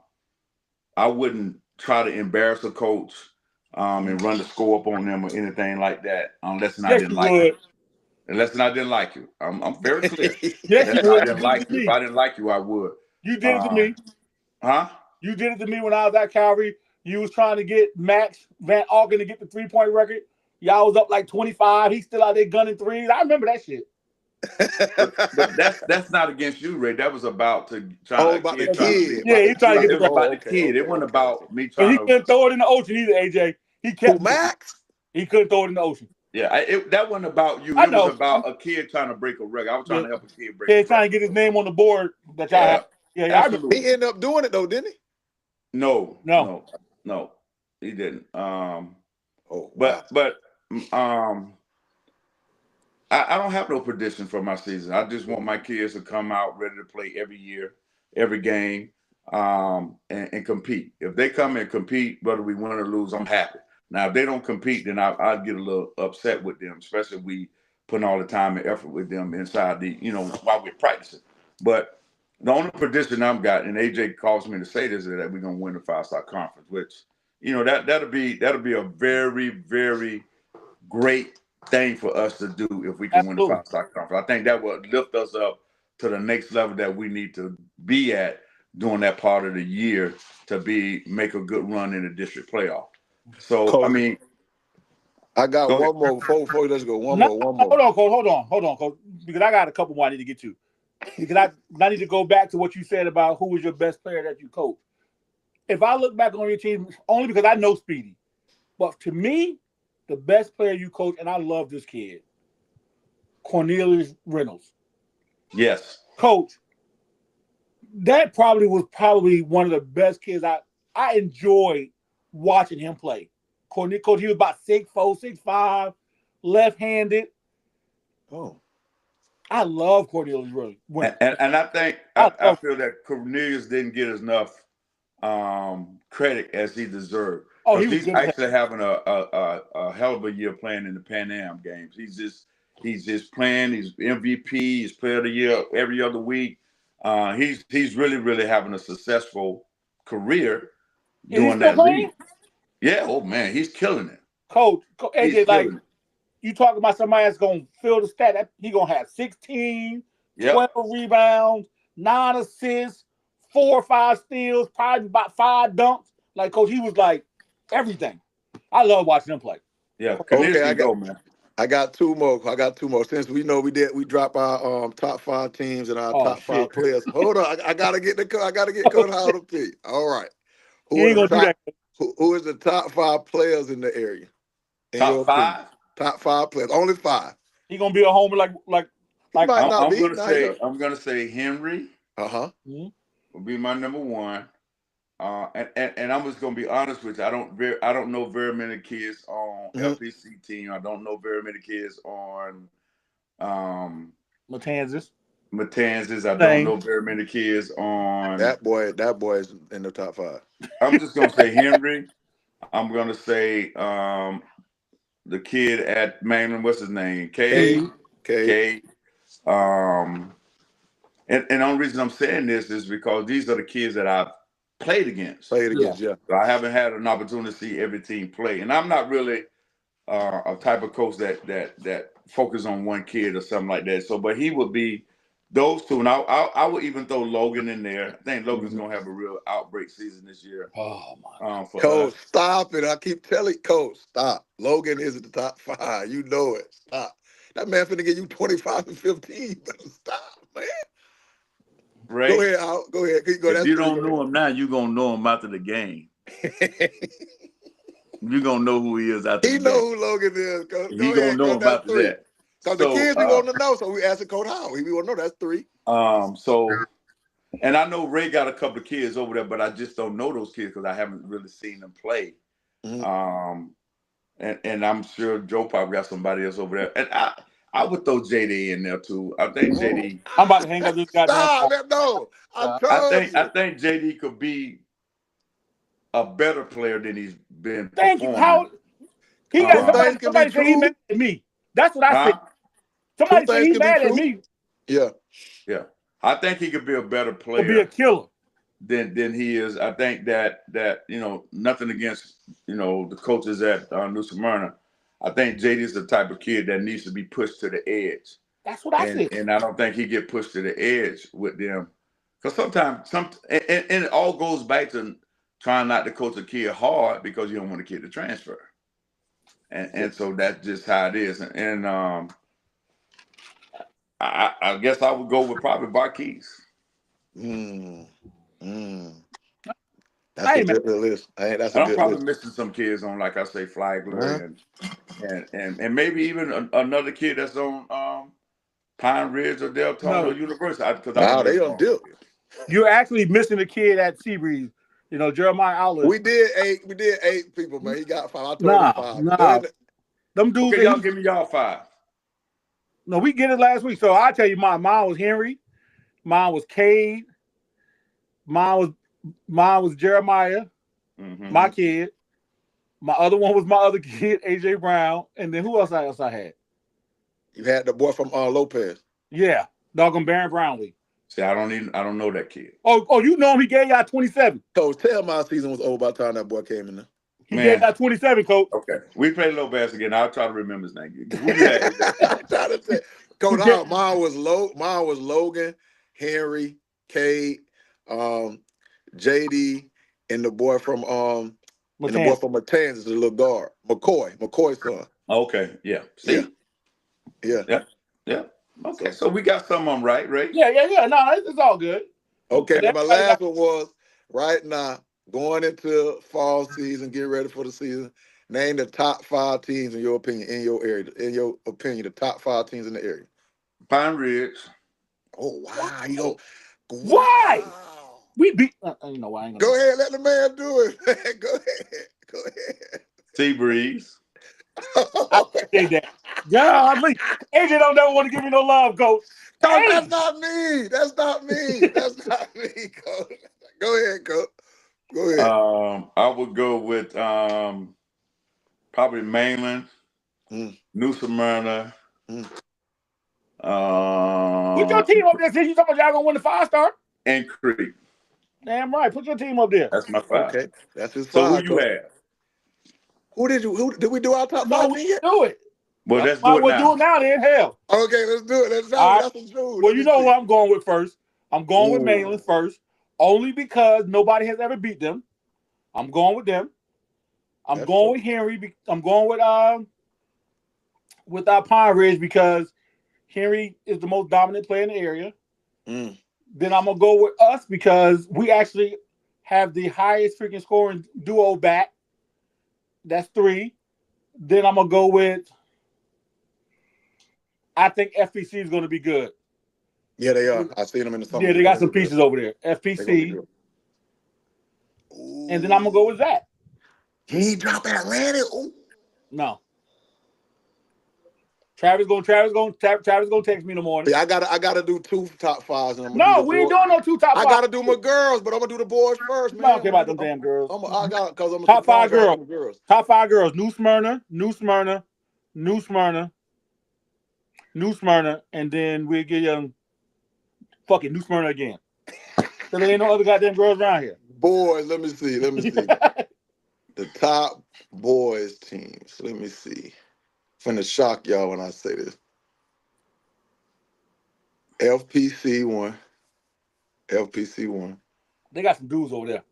wouldn't try to embarrass a coach and run the score up on them or anything like that unless I didn't like you. Unless I didn't like you. I'm very clear. Yes, if I didn't like you. If I didn't like you, I would. You did it to me. Huh? You did it to me when I was at Calvary. You was trying to get Max Van Auken to get the 3-point record. Y'all was up like 25. He's still out there gunning threes. I remember that shit. but that's not against you, Ray. That was about the kid. Yeah, he tried to get it was about the kid. It wasn't about me trying. He couldn't throw it in the ocean either, AJ. He kept Max. He couldn't throw it in the ocean. Yeah, that wasn't about you. It was about a kid trying to break a record. I was trying to help a kid break. Yeah, trying to get his name on the board that y'all have. Yeah, absolutely. He ended up doing it though, didn't he? No, he didn't. But I don't have no prediction for my season. I just want my kids to come out ready to play every year, every game, and compete. If they come and compete, whether we win or lose, I'm happy. Now, if they don't compete, then I'd get a little upset with them, especially if we put all the time and effort with them inside the, while we're practicing. But the only prediction I've got, and AJ calls me to say this, is that we're gonna win the 5-star conference, which, that'll be a very, very great thing for us to do if we can win the 5-star conference. I think that will lift us up to the next level that we need to be at during that part of the year to make a good run in the district playoff. So, Coach, I mean, I got Go one more before let's go. One No, more. hold on, Coach, because I got a couple more I need to get to. Because I need to go back to what you said about who was your best player that you coached. If I look back on your team, only because I know Speedy, but to me, the best player you coach, and I love this kid, Cornelius Reynolds. Yes. Coach, that probably was one of the best kids I enjoyed watching him play. Coach, he was about 6'4", 6'5", left-handed. Oh. I love Cornelius Reynolds. And I think I feel that Cornelius didn't get enough credit as he deserved. Oh, he was he's good. actually having a hell of a year playing in the Pan Am games. He's just playing. He's MVP. He's Player of the Year every other week. He's really having a successful career doing that league. Yeah. Oh man, he's killing it. Coach AJ, like you talking about somebody that's gonna fill the stat. He gonna have 16, 12 rebounds, 9 assists, 4 or 5 steals, probably about 5 dunks. Like Coach, he was like everything. I love watching him play. Yeah. Okay, I got two more. Since we know we drop our top 5 teams and our top 5 players. Hold on, I gotta get Coach Howard up to you. All right. Who is the top 5 players in the area? Top 5? Top 5 players. Only 5. He gonna be a homer like I'm gonna say Henry. Mm-hmm. Will be my number 1. And I'm just gonna be honest with you. I don't know very many kids on LPC team. I don't know very many kids on Matanzas. I don't know very many kids on that boy is in the top 5. I'm just gonna say Henry. I'm gonna say the kid at Mainland, what's his name? K. And the only reason I'm saying this is because these are the kids that I've played against. Yeah. So I haven't had an opportunity to see every team play, and I'm not really a type of coach that focus on one kid or something like that. So, but he would be those two, and I would even throw Logan in there. I think Logan's gonna have a real outbreak season this year. Oh my! Coach, stop it! I keep telling Coach, stop. Logan is in the top 5. You know it. Stop. That man finna get you 25 and 15. Stop, man. Right. Go ahead, Al. Go ahead. If you don't know him now, you're going to know him after the game. You're going to know who he is after the game. He know who Logan is. He's going to know him after that. Because the kids we want to know, so we asking Coach Howard. We want to know that's 3. And I know Ray got a couple of kids over there, but I just don't know those kids because I haven't really seen them play. Mm-hmm. And I'm sure Joe probably got somebody else over there. And I would throw JD in there too. I think JD. I'm about to hang up this goddamn. Stop! No, I think JD could be a better player than he's been. Thank you. How he got somebody say he mad at me. That's what I said. Somebody say he mad at me. Yeah. I think he could be a better player. Could be a killer than he is. I think that nothing against the coaches at New Smyrna. I think JD is the type of kid that needs to be pushed to the edge. That's what I said. And I don't think he get pushed to the edge with them. Because sometimes, and it all goes back to trying not to coach a kid hard because you don't want a kid to transfer. And so that's just how it is. And I guess I would go with probably Barquise. That's a good list. That's a good list. I'm probably missing some kids on, like I say, Flagler and maybe even another kid that's on Pine Ridge or Deltona University. Wow, they don't do it. You're actually missing a kid at Seabreeze. Jeremiah Outlet. We did 8 people, man. He got 5. I told him 5. Them dudes. Okay, y'all give me y'all 5. No, we get it last week. So I'll tell you mine. Mine was Henry. Mine was Cade. Mine was Jeremiah, my kid. My other one was my other kid, AJ Brown. And then who else I had? You had the boy from Lopez. Yeah, doggone Baron Brownlee. See, I don't know that kid. Oh, you know him. He gave y'all 27. Coach, tell my season was over by the time that boy came in there. He gave y'all 27, Coach. Okay. We play Lopez again. I'll try to remember his name. Coach, mine was Logan, Henry, Cade, JD, and the boy from Matanzas, the little guard, McCoy's son. Okay, yeah. See, Yeah. yeah. Okay, so we got some of them right, Ray. Yeah. No, it's all good. Okay, But now my everybody last one was right now, going into fall season, getting ready for the season. Name the top 5 teams in your opinion, in your area. In your opinion, the top 5 teams in the area. Pine Ridge. Oh wow, you go. Why? Wow. We beat. You know why? I ain't gonna Go ahead, let the man do it. Man. Go ahead. Sea Breeze. I appreciate that. Golly, AJ don't never want to give me no love, coach. Coach, Hey, that's not me. That's not me. That's not me, Coach. Go ahead, Coach. Go ahead. I would go with probably Mainland, Mm, New Smyrna. mm. put your team up there since you talking about y'all gonna win the 5-star. And Creek. Damn right, put your team up there. That's my 5. Okay, that's his So 5. who you Coach. have? Who did we do our top No, 5 we team yet? do it. Well, let's Might do it well do now. it now then. Hell. Okay, let's do it. That's All right. the truth. Well, you know what I'm going with first. I'm going with Mainland first, only because nobody has ever beat them. I'm going with them. I'm going with Henry. I'm going with our Pine Ridge because Henry is the most dominant player in the area. Mm. Then I'm gonna go with us because we actually have the highest freaking scoring duo back. That's 3. Then I'm gonna go with. I think FPC is going to be good. Yeah, they are. I seen them in the summer. Yeah, they got some pieces over there. FPC. And then I'm gonna go with that. He ain't drop Atlanta. Ooh. No. Travis gonna text me in the morning. Yeah, I gotta do 2 top 5s. And I'm gonna No, do the we ain't boys. doing no 2 top 5. I gotta do my girls, but I'm gonna do the boys first, man. I don't care about them damn girls. I got because I'm a Top 5 surprise girls. girls. Top 5 girls. New Smyrna, and then we'll get fucking New Smyrna again. So there ain't no other goddamn girls around here. Boys, let me see. The top boys teams. Let me see. Finna shock y'all when I say this. FPC one. They got some dudes over there.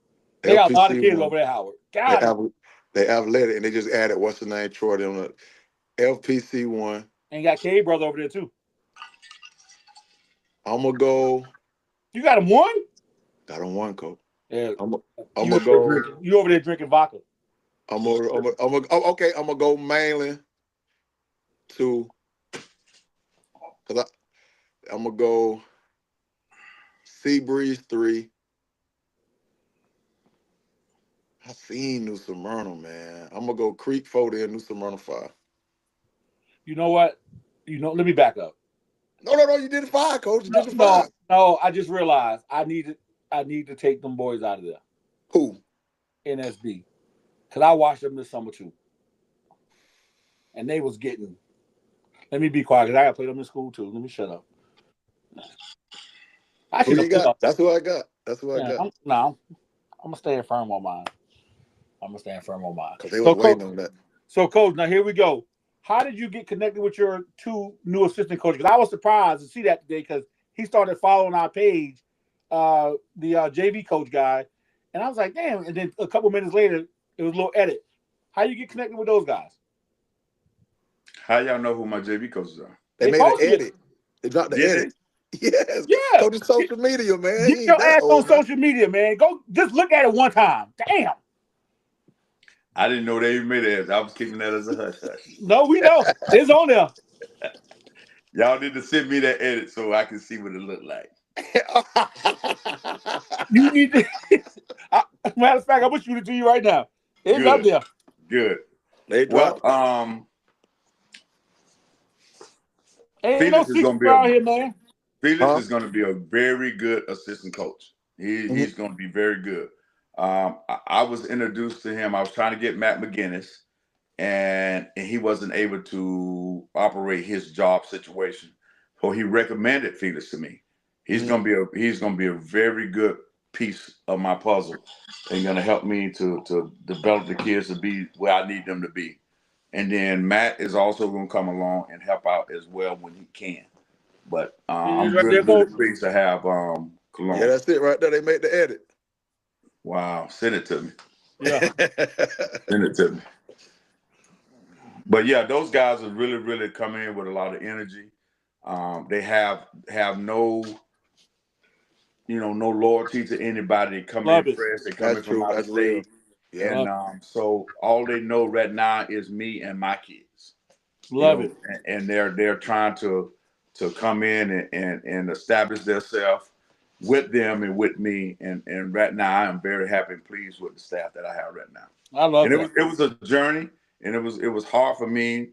They got a lot of kids over there, Howard. They athletic, and they just added what's the name, Troy. On the FPC one. And got K brother over there too. I'm gonna go. You got him 1? Got him 1, Coach. Yeah. I'm gonna go. You over there drinking vodka? I'm gonna go Mainland 2. Cause I'm gonna go Sea Breeze 3. I seen New Smyrna, man. I'm gonna go Creek 4 there, New Smyrna 5. You know what? Let me back up. No, you did 5, Coach. You did 5. No, I just realized I need to take them boys out of there. Who? NSB. Because I watched them this summer too. And they was getting. Let me be quiet because I got to play them in school too. Let me shut up. Who you got? That's who I got. I'm going to stay firm on mine. Because they were waiting on that. So, Coach, now here we go. How did you get connected with your 2 new assistant coaches? Because I was surprised to see that today because he started following our page, the JV coach guy. And I was like, damn. And then a couple minutes later, it was a little edit. How you get connected with those guys? How y'all know who my JV coaches are? They made an edit. They dropped the edit. Yes. Yeah. Go to social media, man. Get your ass on social media, man. Go just look at it one time. Damn. I didn't know they even made it. I was keeping that as a hush hush. No, we know. It's on there. Y'all need to send me that edit so I can see what it looked like. You need to. Matter of fact, I'm gonna shoot it to you right now. It's up there. Good. Ain't no secret around here, man. Felix is going to be a very good assistant coach. He's going to be very good. I was introduced to him. I was trying to get Matt McGinnis, and he wasn't able to operate his job situation. So he recommended Felix to me. He's going to be a very good piece of my puzzle and going to help me to develop the kids to be where I need them to be. And then Matt is also going to come along and help out as well when he can. But I'm really pleased to have Cologne. Yeah, that's it right there. They made the edit. Wow. Send it to me. Yeah. Send it to me. But yeah, those guys have really, really come in with a lot of energy. They have no, no loyalty to anybody. They come Love in it. fresh. They come That's in from true. out of That's real. state. Yeah. And so all they know right now is me and my kids. Love it. And they're trying to come in and establish themselves with them and with me. And right now I am very happy and pleased with the staff that I have right now. I love And that. it was a journey, and it was hard for me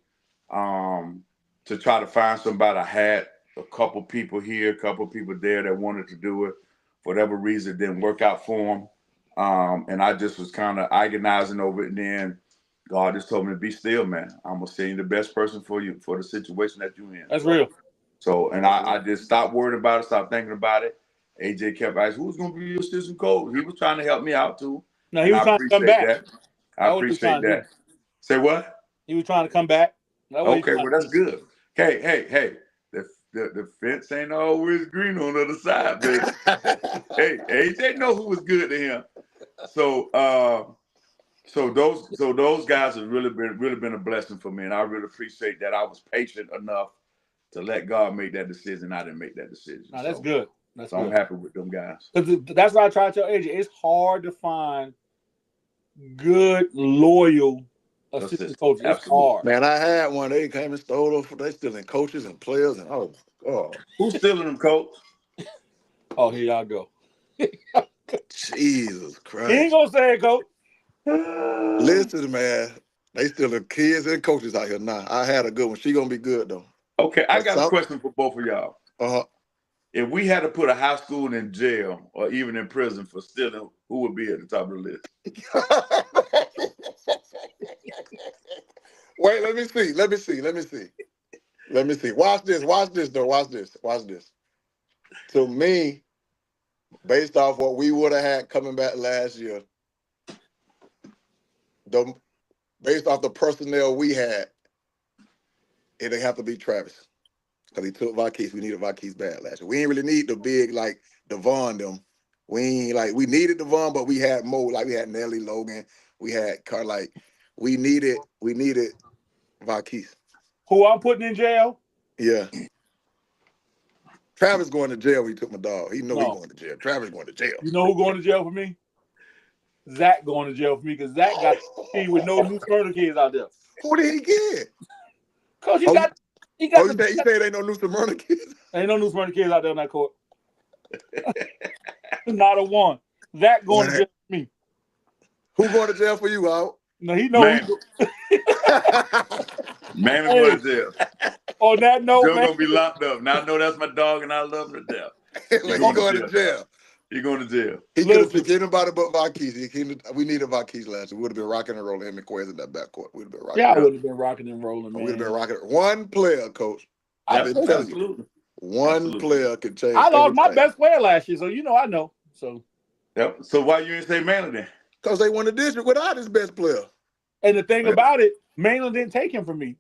to try to find somebody. I had a couple people here, a couple people there that wanted to do it. For whatever reason, it didn't work out for them. And I just was kind of agonizing over it. And then God just told me to be still, man. I'm going to send you the best person for you, for the situation that you're in. That's real. So, and I just stopped worrying about it, stopped thinking about it. AJ kept asking, who's going to be your assistant coach? He was trying to help me out, too. No, he was trying to come back. That. I appreciate that. Say what? He was trying to come back. Okay, well, that's good. Hey. The fence ain't always green on the other side, baby. Hey, AJ know who was good to him. So those guys have really been a blessing for me, and I really appreciate that. I was patient enough to let God make that decision. I didn't make that decision. No, that's good. That's good. I'm happy with them guys. That's why I try to tell AJ, it's hard to find good, loyal assistant coaches. It's hard. Man, I had one. They came and stole them. They stealing coaches and players and Who's stealing them, coach? Oh, here y'all go. Jesus Christ. He ain't gonna say it, coach. Listen, man. They stealing kids and coaches out here now. I had a good one. She gonna be good though. Okay, I got a question for both of y'all. Uh-huh. If we had to put a high school in jail or even in prison for stealing, who would be at the top of the list? Wait, let me see. Watch this, though. Watch this. To me, based off what we would have had coming back last year, based off the personnel we had, it'd have to be Travis. Because he took Varkey's. We needed Varkey's bad last year. We ain't really need the big, like, Devon them. We needed Devon, but we had more. Like, we had Nelly Logan. We had we needed Varkey's. Who I'm putting in jail? Yeah. Travis going to jail when he took my dog. He know he's going to jail. Travis going to jail. You know who going to jail for me? Zach going to jail for me because Zach got with no new murder kids out there. Who did he get? Coach, he got you say ain't no new Smyrna kids? Ain't no new Smyrna kids out there on that court. Not a one. Zach going to jail for me. Who going to jail for you, Al? No, he knows. Man is going to jail. On that note, Joe gonna be locked up. Now I know that's my dog, and I love him to death. He's going to jail. He's going to jail. He could have picked anybody but Varkey's. We needed Varkey's last year. We would have been rocking and rolling him and Quez in that backcourt. We'd have been rocking. Yeah, I would have been rocking and rolling, man. We'd have been rocking. One player, coach. I've been telling you. One player could change. I lost my best player last year, so I know. So. Yep. So why you didn't say Manley then? Because they won the district without his best player. And the thing about it, Mainland didn't take him from me.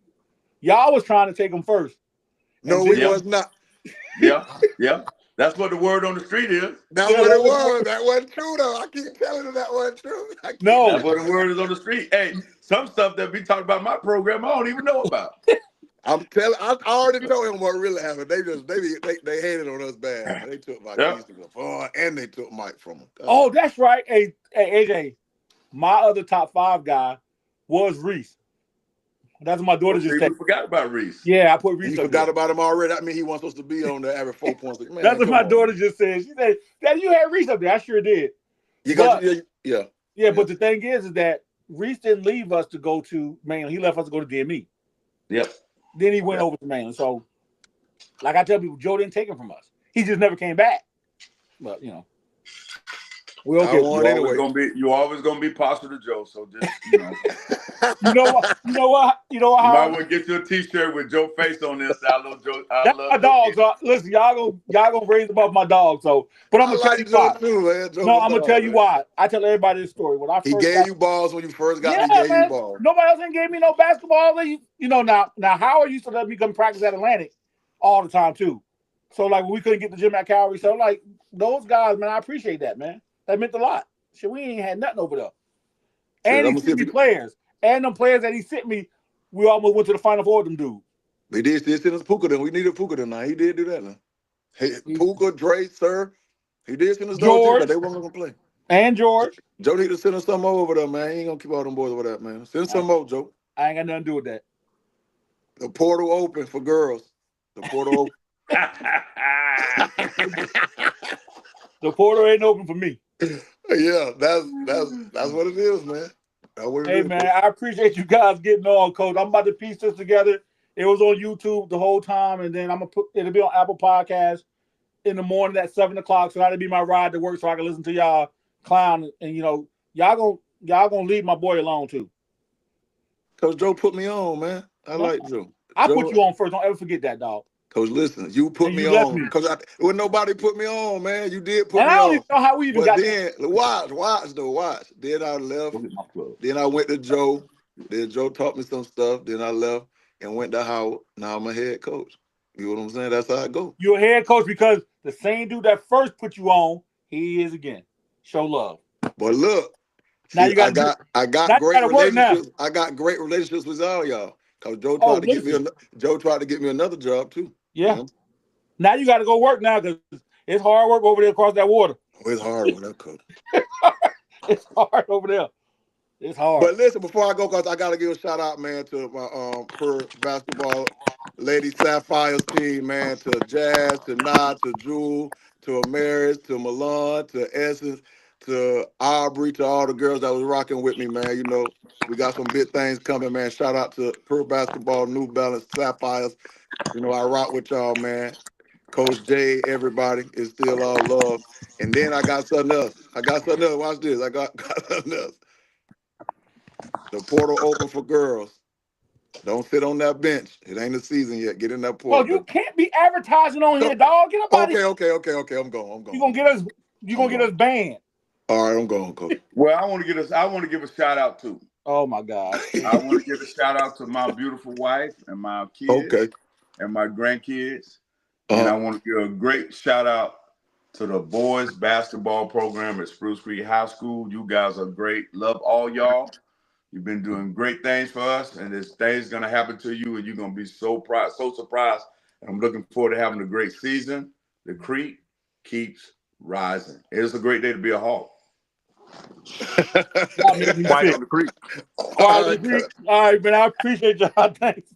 Y'all was trying to take him first. No, we was not. Yeah. That's what the word on the street is. That's what it was. That wasn't true, though. I keep telling you that wasn't true. No. That's what the word is on the street. Hey, some stuff that we talk about in my program, I don't even know about. I already told him what really happened. They hated on us bad. They took my keys to the phone, and they took Mike from him. Oh, that's right. Hey, AJ, my other top 5 guy was Reese. That's what my daughter just said. Forgot about Reese. Yeah, I put Reese. You forgot about him already. I mean, he wasn't supposed to be on the average 4 points. Man, that's what my daughter just said. She said, "Daddy, you had Reese up there." I sure did. Yeah. But the thing is that Reese didn't leave us to go to Mainland. He left us to go to DME. Yep. Then he went over to Mainland. So, like I tell people, Joe didn't take him from us. He just never came back. But we're okay. You're always gonna be positive, Joe. So just you know what? You might want to get you a T-shirt with Joe face on this. I love Joe. That's my dog. So listen, y'all gonna raise above my dog. So, but I'm gonna tell you why. I'm gonna tell you why. I tell everybody this story. When he gave you balls when you first got him. He gave you balls. Nobody else ain't gave me no basketball. Now Howard used to let me come practice at Atlantic all the time too. So like when we couldn't get the gym at Calvary, so like those guys, man, I appreciate that, man. That meant a lot. Shit, we ain't had nothing over there. And he sent me players. And them players that he sent me, we almost went to the Final Four with them dudes. They did send us Puka then. We needed Puka tonight. He did do that now. Hey, Puka, Dre, sir. He did send us those two, but they weren't gonna play. And George. Joe need to send us some more over there, man. He ain't gonna keep all them boys over there, man. Send some more, Joe. I ain't got nothing to do with that. The portal open for girls. The portal open. The portal ain't open for me. Yeah, that's what it is, man. That's what it Hey is. man, I appreciate you guys getting on, Coach. I'm about to piece this together. It was on YouTube the whole time, and then it'll be on Apple Podcasts in the morning at 7:00. So that'll be my ride to work, so I can listen to y'all clown. And y'all gonna leave my boy alone too. Coach Joe put me on, man. I like Joe. I put you on first. Don't ever forget that, dog. Coach, listen, you put me on because when nobody put me on, man, you did put me on. I don't even know how we even got there. Watch. Then I left. Then I went to Joe. Then Joe taught me some stuff. Then I left and went to Howard. Now I'm a head coach. You know what I'm saying? That's how I go. You're a head coach because the same dude that first put you on, he is again. Show love. But look, now see, you got I got great relationships. I got great relationships with all y'all. Cause Joe tried to get me. Joe tried to get me another job too. Yeah. You know? Now you got to go work now because it's hard work over there across that water. Oh, it's hard over there, Coach. It's hard over there. It's hard. But listen, before I go, cause I gotta give a shout out, man, to my per basketball Lady Sapphires team, man, to Jazz, to Nod, to Jewel, to Amaris, to Milan, to Essence, to Aubrey, to all the girls that was rocking with me, man. You know, we got some big things coming, man. Shout out to per basketball, New Balance, Sapphires. You know, I rock with y'all, man. Coach J, everybody, is still all love. And then I got something else. Watch this. I got something else. The portal open for girls. Don't sit on that bench. It ain't the season yet. Get in that portal. Well, you can't be advertising on here, dog. Get up out of here. Okay. I'm going. You gonna get us banned. All right, I'm going, Coach. Well, I want to give a shout out too. Oh my God. I want to give a shout out to my beautiful wife and my kids and my grandkids. And I want to give a great shout out to the boys basketball program at Spruce Creek High School. You guys are great. Love all y'all. You've been doing great things for us, and this thing's gonna happen to you, and you're gonna be so surprised. And I'm looking forward to having a great season. The creek keeps rising. It's a great day to be a Hawk. Fight on the creek. All right, man. I appreciate y'all. Thanks.